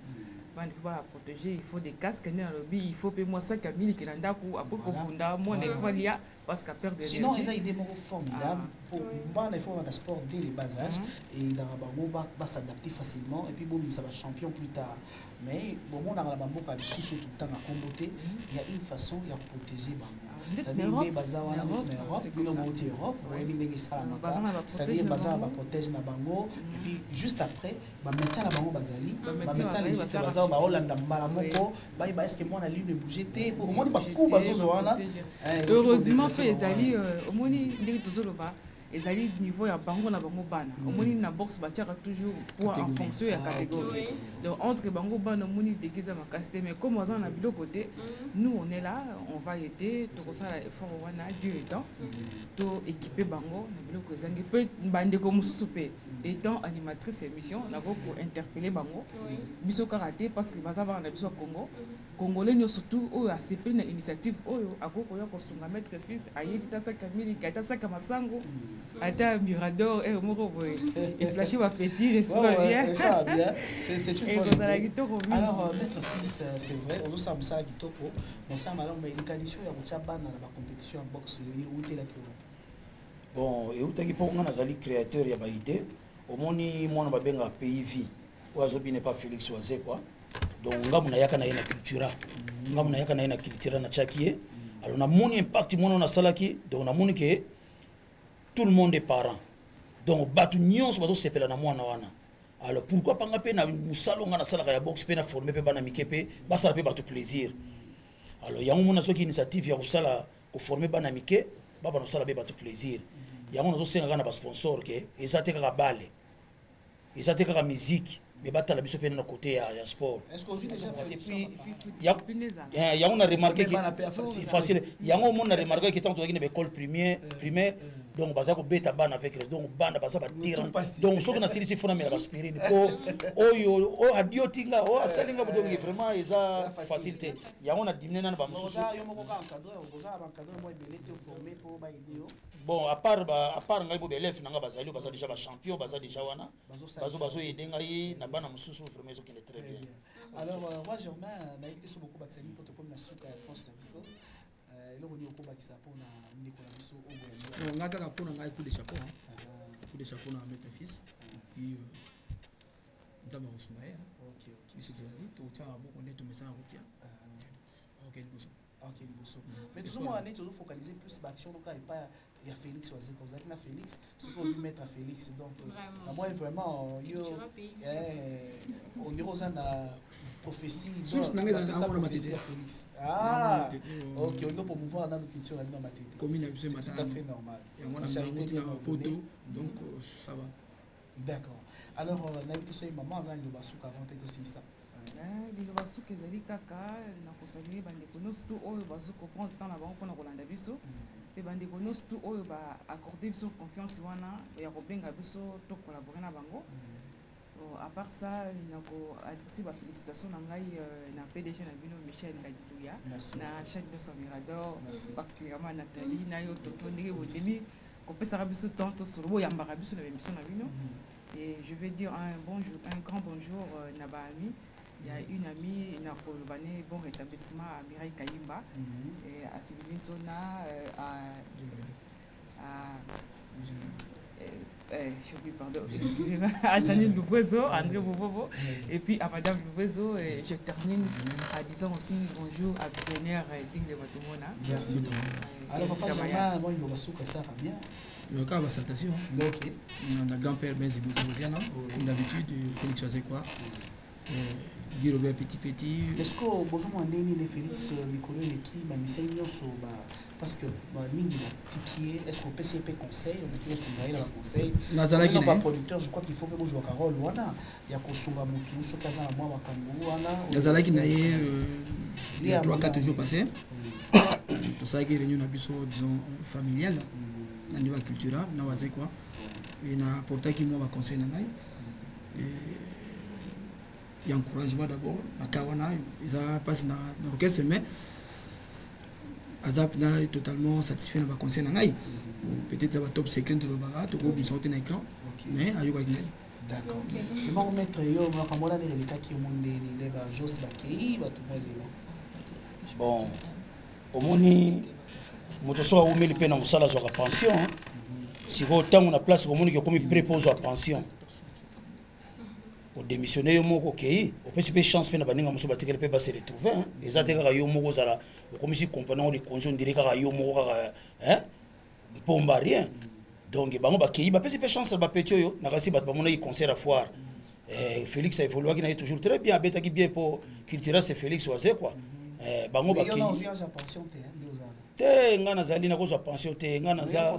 Il faut pas protéger, il faut des casques, il faut payer moi 5 000 qui l'ont d'acoup, après pour Bunda, moi les folia parce qu'à perdre des sinon ils ont des mots formidables pour il faut avoir sport dès les bas âges et dans la va s'adapter facilement et puis bon ça va champion plus tard mais bon on a la bamboka sous tout le temps à comboter il y a une façon de protéger c'est-à-dire les baza wana en Europe bino moti Europe ouais mingi ça c'est-à-dire baza va protéger na bango et puis juste après ba médecin na bango bazali ba médecin légiste baza ba Hollande mbala moko ba est-ce que moi na ligne bouger té pour moi ba coup bazo wana heureusement fait ezali omoni ndenge tozoloba ezali niveau ya bango na bango bana omoni na boxe batiaka toujours poids en fonction ya catégorie donc entre bango bana omoni déguisa makasite mais comme on a biloko côté nous on est là on va aider to kosala effort wana Dieu étant to équiper bango na biloko ezangi pe bandeko mususu pe étant animatrice émission na ko pour interpeller bango biso karaté parce que baza ba na biso Congo Congolais nous surtout oyo accepté na initiative oyo akoko ya kosunga maître fils ayedi tasa kamili kata saka masango ata mirador et moko boy et flasher wa petit les soir bien ça bien c'est une bonne idée. Alors maître fils c'est vrai on ça ça kitoko on ça malon mais initiation ya kotia bana na ba compétition en boxe ou te la kiro bon et utaki po ngana zali créateur ya ba idée omoni mwana babenga PIV oazo bine pas Félix Oazé quoi donc ngamu na yaka na ina cultura ngamu na yaka na ina cultura na chakie alors na moni impact mona na salaki donc na moni que tout le monde est parent donc batu nyonso bazo sepela na mwana wana alors pourquoi pas ngape na musalonga na salaka ya box pe na former pe bana mikepe basala pe batu plaisir alors yango mona soki initiative ya kusala ko former bana mike baba no sala be batu plaisir yango nazo senga na ba sponsor ke ezate ka bale ezate ka musique mais batala biso pe na côté ya sport est-ce que aussi déjà on a remarqué que c'est facile yango on a remarqué que tant que dans l'école primaire donc baza ko beta bana avec donc bana baza ba tira donc soki na silisi fona mela aspirine ko oyo o adiotinga o asalinga bodo vraiment eza facilité yango na dimné na ba mususu bon à part ngai bo élève nanga bazali baza déjà ba champion baza déjà wana bazo edenga yi na bana mususu vraiment ils ont très bien. Alors moi Germain na été sur beaucoup batsali pour comme na suka France na biso eloko ni okobakisa pona ndeko na biso obo ngaka ka pona ngai coup de chapeau na mettre fils puis ndama usuna ya OK ici tu dis tu tiens beaucoup net mais ça en route OK liboso mais toujours moi on est toujours focalisé plus l'action donc il pas il y a Félix Oazé comme ça Félix c'est qu'on veut mettre à Félix donc moi vraiment on est aux na prophétie source na ngeza na ngona matete Félix OK on doit promouvoir dans notre culture na matete commune à biso matete tout à fait normal yango na charité na poto donc ça va d'accord alors na biso maman za ndo basuka avant peut-être aussi ça lilo basuka ezali kaka na kosaluer bandeko nyonso tu oyo bazokomprendre temps na bango mpona kolanda biso mpe bandeko nyonso tu oyo baaccorder biso confiance wana ya kobenga biso to collaborer na bango à part ça nakoadresse bafélicitation na ngai na PDG na bino Michel Ngadiluya na chaîne nyonso Mirador particulièrement Nathalie na yo toto ndenge boteli kopesaka biso temps tosolo boyambaka biso na bémission na bino et je vais dire un grand bonjour na baami. Il y a une amie, bon rétablissement à Mireille Kayimba, et à Sylvine Zona, à Janine Louvezo, André Bobobo, et puis à Madame Louvezo, et je termine en disant aussi bonjour à Visionnaire Digne de Matumona. Merci. Alors, papa, moi, il va souka ça va bien. Le cas va salutation. Ok. On a grand-père Benzi Bouzouziana, comme d'habitude, Félix Oazé quoi. Guy Robert Petit. Est-ce que vous avez dit Félix Nicolas qui m'a mis parce que est-ce qu'on peut CP conseil on peut soumettre la conseil non pas producteur je crois qu'il faut que vous jouer Carole wana ya kosunga mutu so kaza na mwa makambo wana nazalaki na ye il y a 3-4 jours passés tout ça qui réunion na biso disons familiale na niveau culturel na waze quoi et na portaki moi ba conseil na ngai et encouragement d'abord na kawana ils a passé na orchestre mais Azap est totalement satisfait dans ma conseil. Peut-être ça va top secret de l'Obara, tu peux vous un écran, mais à Yoga. D'accord. Et moi, maître, yo, moi, quand on a les cas qui ont des Jos Bakei, bon, au moni, moto so a oumeli pe na musala zo ka pension. Si vous temps on a place au moni qui comme prépose à pension. Au démissionner yo moko kei, au peut se chance pe na baninga muso batikele pe ba se retrouver hein. Les ateka yo moko zala, comme si compagnon de conditions direct ka yo moko ka hein. Pomba rien. Donc bango bakei ba peut se chance ba petio yo, na kasi ba mona yi concert à foire. Félix a évolué qui n'a toujours très bien, beta qui bien pour culture c'est Félix Oazé quoi. Bango bakei. Te ngana zali na kozwa pension te ngana za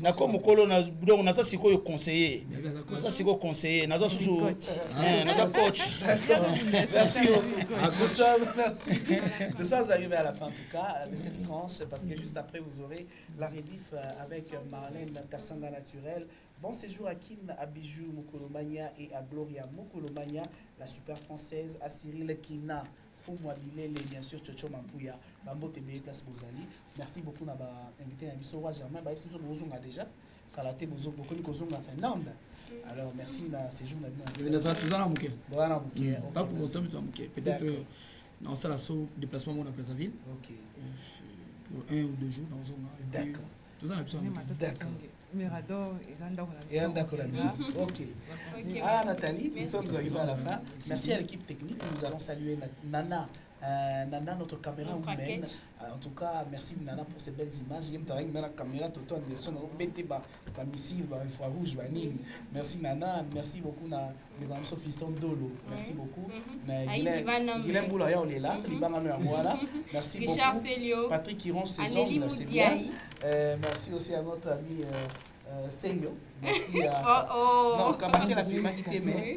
na ko mukolo na donc na za siko yo conseiller na za siko conseiller na za susu na za coach. Merci Gustave, merci. Nous sommes arrivés à la fin en tout cas de cette tranche parce que juste après vous aurez la rediff avec Marlène Kassanga Naturel. Bon séjour à Kin, à Bijou Mokolomania et à Gloria Mokolomania, la super française, à Cyril Kina. Fou-moi Bilele, bien sûr, Tchocho Mampouya, Bambo TB, Place Bozali. Merci beaucoup d'avoir invité à Bissau Roi Germain. Bah, c'est Bozonga déjà. Kalate Bozonga, beaucoup de Bozonga Finlande. Alors, merci de séjour. Pas pour autant, mais peut-être dans ça, la déplacement à Brazzaville. Ok. Pour 1 ou 2 jours dans Zonga. D'accord. Tout ça, d'accord. Mirador et ok. Ah Nathalie, nous sommes arrivés à la fin. Merci à l'équipe technique. Nous allons saluer Nana. Nana, notre caméra humaine. En tout cas, merci Nana pour ces belles images. Il y a la caméra tout en descend. Pas missile, infrarouge, merci Nana. Merci beaucoup na Fiston Dolo. Merci beaucoup. Guilhem Boulaya, on est là. Merci beaucoup. Patrick Hiron, ses ongles, c'est bien. Merci aussi à notre ami Célio. Merci à non, Kamassé la firme qui t'aimait.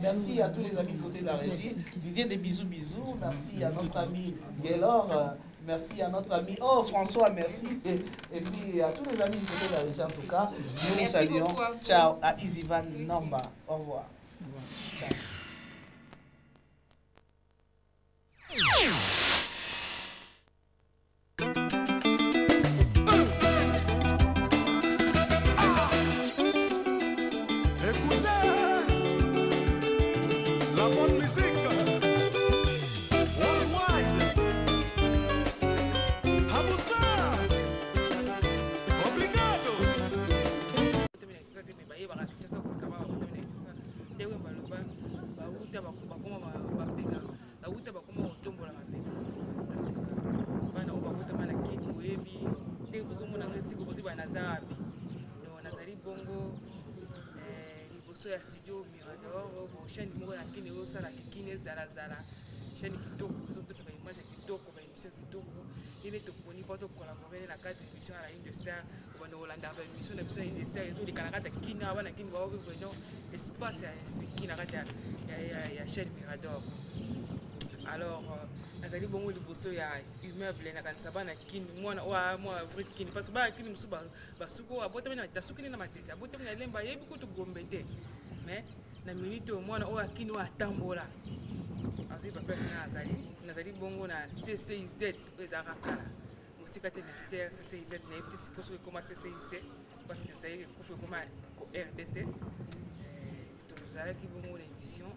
Merci à tous les amis de côté de la régie. Didier, des bisous. Merci à notre ami Gaylor. Merci à notre ami François, merci. Et puis à tous les amis de côté de la régie en tout cas. Nous vous saluons. Ciao à Isivan Namba. Au revoir. Ciao. ya studio Mirador chaîne moko ya kine osala kikine zala chaîne kitoko ezopesa ba image kitoko ba émission kitoko ile toponi po to collaborer na cadre émission à la Une Star bana Holanda ba émission na biso Une Star ezo likana kata kina bana kine ba ovi vraiment espace ya kina kata ya chaîne Mirador. Alors azali bongo liboso ya immeuble na kanisa bana kini mwana wa moi vrai kini parce que ba kini musu ba suko abota na tasukini na matete abota na lemba yebi ko to gombete mais na minute au mwana o akini wa tambola azali ba place na azali bongo na CCIZ ezaka kala musika te Nester CCIZ na epti sikoso koma CCIZ parce que ça y est ko koma ko RDC to zala ki bongo l'émission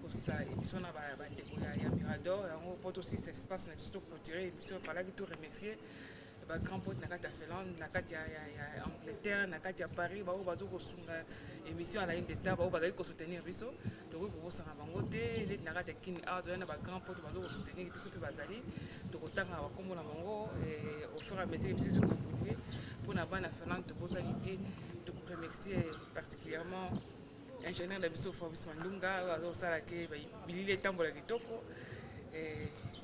ça émission na ba ndeko ya Mirador yango poto aussi ça se passe na biso clôturer émission fallait que tout remercier ba grand pote na kati ya Finlande na kati ya Angleterre na kati ya Paris ba bazo ko sunga émission à la Une Star ba bazali ko soutenir biso donc ko sanga bango te les na kati ya Kini Art na ba grand pote bazo ko soutenir biso pe bazali to kotanga ba kombo na bango et au fur et à mesure biso ko évoluer pour na bana Finlande to bosalité de remercier particulièrement ingénieur de biso Fabrice Mandunga azosala ke bilile tambola kitoko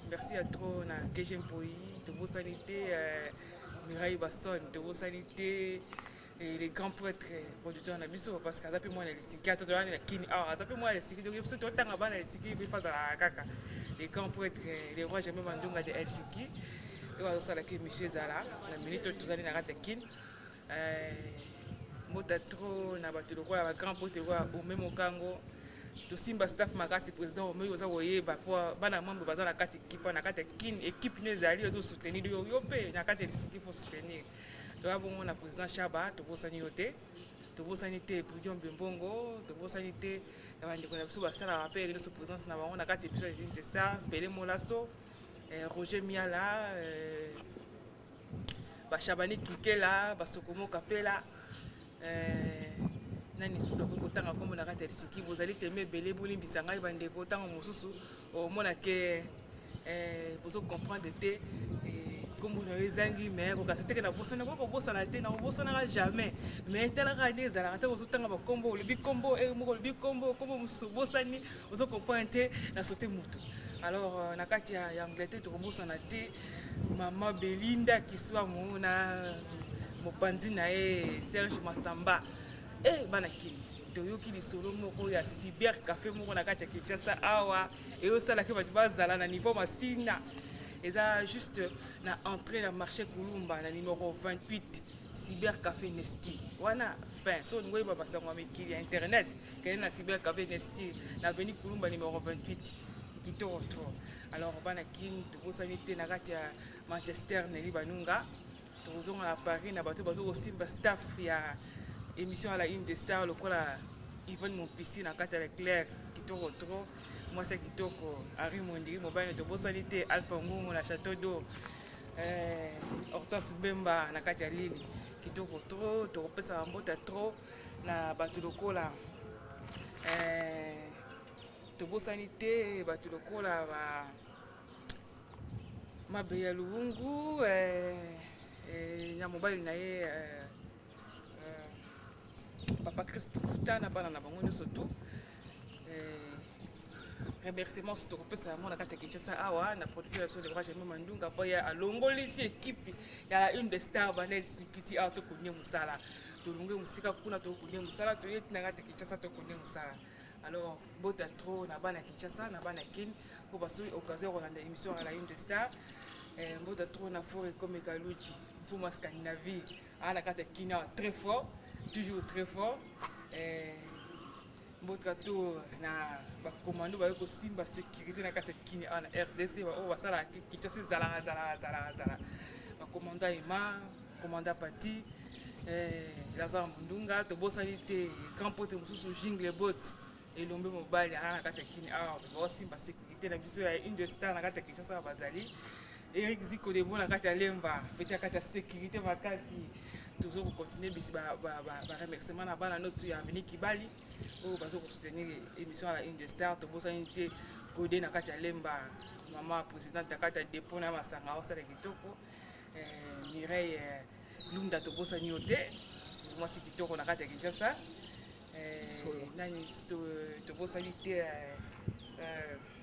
merci à trop na KG Mpoi de vos sanité Mirai Basson de vos sanité et les grands prêtres producteurs na biso parce que azapi moi les psychiatres de la Kini azapi moi les psychiatres donc biso totanga bana les psychiatres face à kaka les grands prêtres les rois jamais Mandunga de Helsinki et azosala ke monsieur Zala na minute tozali na kata Kin mota trop na bato lokola ba grand pote wa au même okango tosimba staff makasi président omeyi oza koyeba po bana membre baza na kati équipe na kati équipe no ezali ozosoutenir yo mpe na kati ya lisiki fo soutenir toya bongo na président Chaba tobosani yo te tobosani te Prudent Mbembongo tobosani te na bandeko na biso basalaka mpe nyonso présence na bango na kati episode ya Ingesta Pele Molaso Roger Miala Bashabani Kikela Basokomo Kapela nani susu tokoki kotanga nkombo na kati ya lisiki bozali teme ebele bolimbisa ngai bandeko ntango mosusu omona ke bozocomprendre te nkombo na yo ezangi mais kokasi teke nabosana koki kobosana te nakobosanaka jamais mais talaka nde ezalaka te ozotanga bakombo olobi kombo moko olobi kombo mosusu obosani ozocomprendre te na sote moto alors na kati ya Angleterre tokobosana te mama Belinda Kiswamu na mopanzi na ye Serge Masamba bana kini toyoki lisolo moko ya cyber café moko na kati ya Kinshasa awa eosalaki bato bazala na niveau masina eza juste na entrée na marché Kulumba na numéro 28 cyber café Nesti wana fin so ngoyeba basango mikili ya internet kene na cyber café Nesti na avenue Kulumba numéro 28 kitoko trop alors bana kini tokosani te na kati ya Manchester Nelly Banunga tozonga à Paris na bato bazo kosimba staff ya émission à la une des stars lokola Yvonne Mompisi na kati ya Claire kitoko trop moi c'est kitoko Henri Mondiri mobile tobosani te Alpha Ngungu na Château d'Eau Hortense Bemba na kati ya Lille kitoko trop tokopesa mbota trop na bato lokola tobosani te bato lokola ba Mabeya Luungu na mobile na ye Papa Chris Futana bana na bango nyonso tu remerciement surtout kopesa mona kati ya Kinshasa awa na producteur sur le bras Jamie Mandunga po ya alongolisi équipe ya une des stars Vanel Sikiti awa tokonie musala tolonge musika kuna tokonie musala toyeti na kati ya Kinshasa tokonie musala alors bota trop na bana Kinshasa na bana kin po baso occasion kolanda émission à la une des stars bota trop na fort comme Kaluchi Fuma Scandinavie à la kati ya Kina très fort toujours très fort Mbotrato na ba commando ba ko simba sécurité na kati kini na RDC ba o basala Kinshasa zala ba commandant Emma commandant Pati Lazare Mundunga to bosani te campote mususu jingle bot elombe mobile na kati kini ba simba sécurité na biso ya une de star na kati Kinshasa bazali Eric Ziko de bon na kati Lemba petit kati sécurité vakasi toujours continuer ba remerciement na bana nosu ya Avenue Kibali o bazo ko soutenir émission à la une des stars to bosani te Godé na kati Lemba maman présidente na kati dépôt na masanga osala kitoko Mireille Lunda to bosani ote moi c'est kitoko na kati Kinshasa nani to bosani te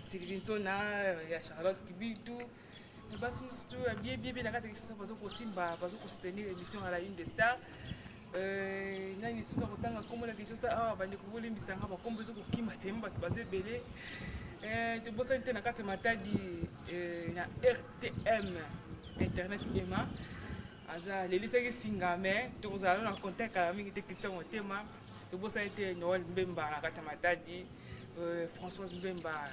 Sylvie Sona ya Charlotte Kibitu basi surtout bien na kati Kinshasa bazo ko simba bazo ko soutenir émission à la une des stars nani surtout kotanga kombo na Kinshasa bandi ko bolimbisa nga bakombo zo ko kima temba baze belé to bosani te na kati Matadi na RTM internet ema aza lelisa ki singame to kozala na contact kala mingi te kitsa motema to bosani te Noël Mbemba na kati Matadi Françoise Mbemba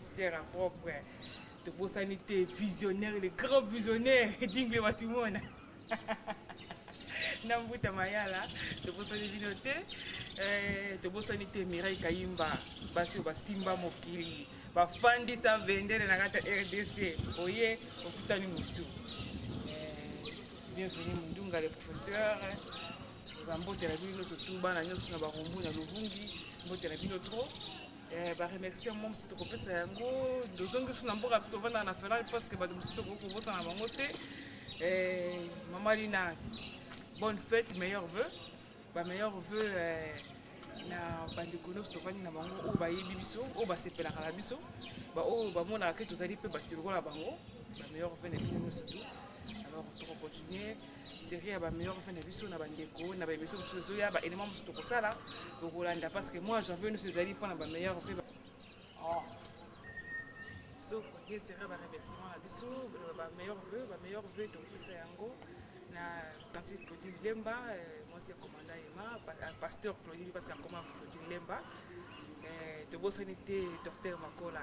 sera propre de bossanité visionnaire, les grands visionnaires d'Ingle Matumona. Nambuta Mayala, de bossanité, de bossanité Mireille Kayimba, Basio Basimba Mokili, Bafandi sa vender na kata RDC, oye, au tout à l'heure. Bienvenue Mundunga les professeurs, Bambote la bino surtout bana nyosu na barombu na Luvungi, Mbote la bino trop. Bah remercier mon site kopesa yango dozongi suna mboka to vanda na final parce que ba site ko bossa na bango te maman Lina bonne fête meilleurs vœux ba meilleurs vœux na bandeko to vanda na bango o ba yebi biso o ba sepela kala biso ba o ba mona ke to zali pe ba tiro la bango ba meilleurs vœux na bino surtout alors to continuer série à meilleur fin de biso na bandeko na ba émission biso ya ba élément biso to sala donc Rolanda parce que moi j'en veux nous ces alliés pour na ba meilleur fin so que série ba remerciement à biso ba meilleur vœu donc c'est yango na tanti Claudine Lemba moi c'est commandant Emma pasteur Claudine parce que comment Claudine Lemba tobosani te docteur Makola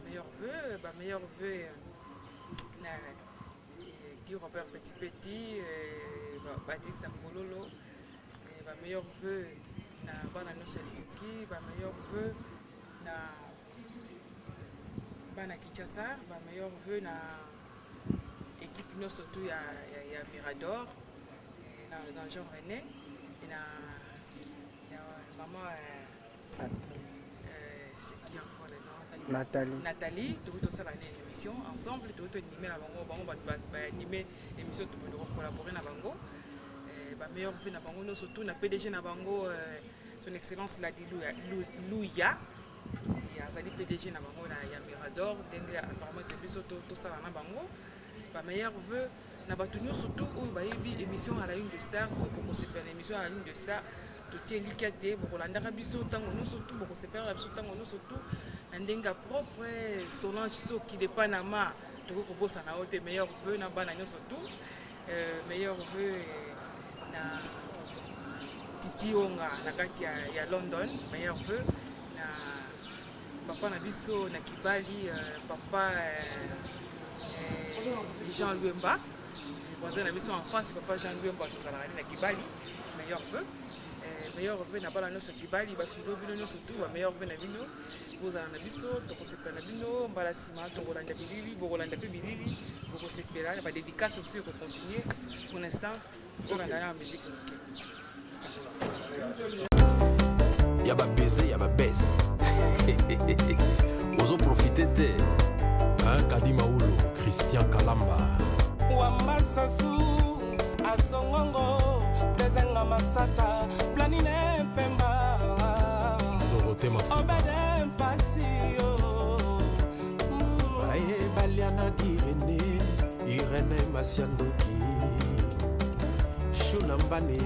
meilleur vœu na Guy Robert Petit Baptiste Ngololo meilleur vœu na bana nyonso Helsinki meilleur vœu na bana Kinshasa meilleur vœu na équipe nyonso tu ya Mirador dans Jean René et na maman c'est qui encore le nom Nathalie tout ça une émission ensemble tout animer na bango animer émission tout pour collaborer na bango meilleur vœu na bango surtout na PDG na bango son excellence la Louia azali PDG na bango na ya Mirador ndenge apparemment biso tout ça na bango meilleur vœu na batu surtout oyo bayebi émission à la une de star pour se faire émission à la une de star totie likate bokolandaka biso ntango nyonso tu bokosepelaka biso ntango nyonso tu na ndenge propre Solange soki depanama tokokobosana oyo te meilleur vœu na bana nyonso tu meilleur vœu na Titi Onga na kati ya London meilleur vœu na papa na biso na Kibali papa Jean Luemba voisin na biso en France papa Jean Luemba tozalaka na Kibali meilleur vœu na bana nyonso Kibali bafilo bino nyonso tu meilleur vœu na bino bozala na biso tokosepela na bino mbala nsima tokolanda bilili bokolanda mpe bilili bokosepela na badédicace aussi ekocontinue pour l'instant okanda na musique ya babeze ya babese ozoprofite te Kadima Ulu Christian Kalamba Wamasasu Asongongo Dezenga Masata Planine Pemba Dorothée Mafuta Obede Mpasio Aye Baliana Irene Masiandoki Shunambani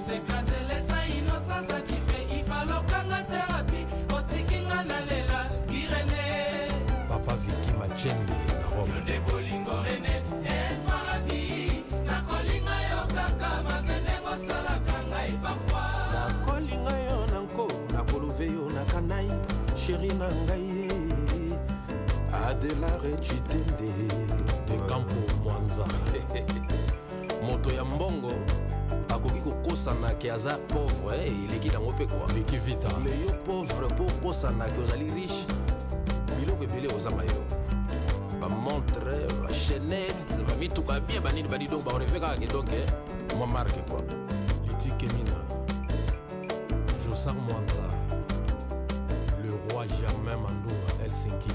Se kazele sa inosansa kife Ifalokanga therapie Otikinga nalela Irene Papa Vicky Machende na Rome Yonde bolingo rene Esmaravi Na kolinga yo kaka Makenengo salakanga parfois Na kolinga yo nanko Na koluve yo na kanai Chéri na ngai Adela Rechitende De Campo Mwanza Moto ya mbongo akoki kokosana ke aza pauvre ileki nango mpe kwa Viki Vita me yo pauvre mpo okosana ke ozali riche biloko ebele ozanga yo bamontre bachenete bamituka bien banini badi donc baoreve kaka ke donc mwa marke kwa Litike Mina Josar Mwanza le roi Germain Mandunga Helsinki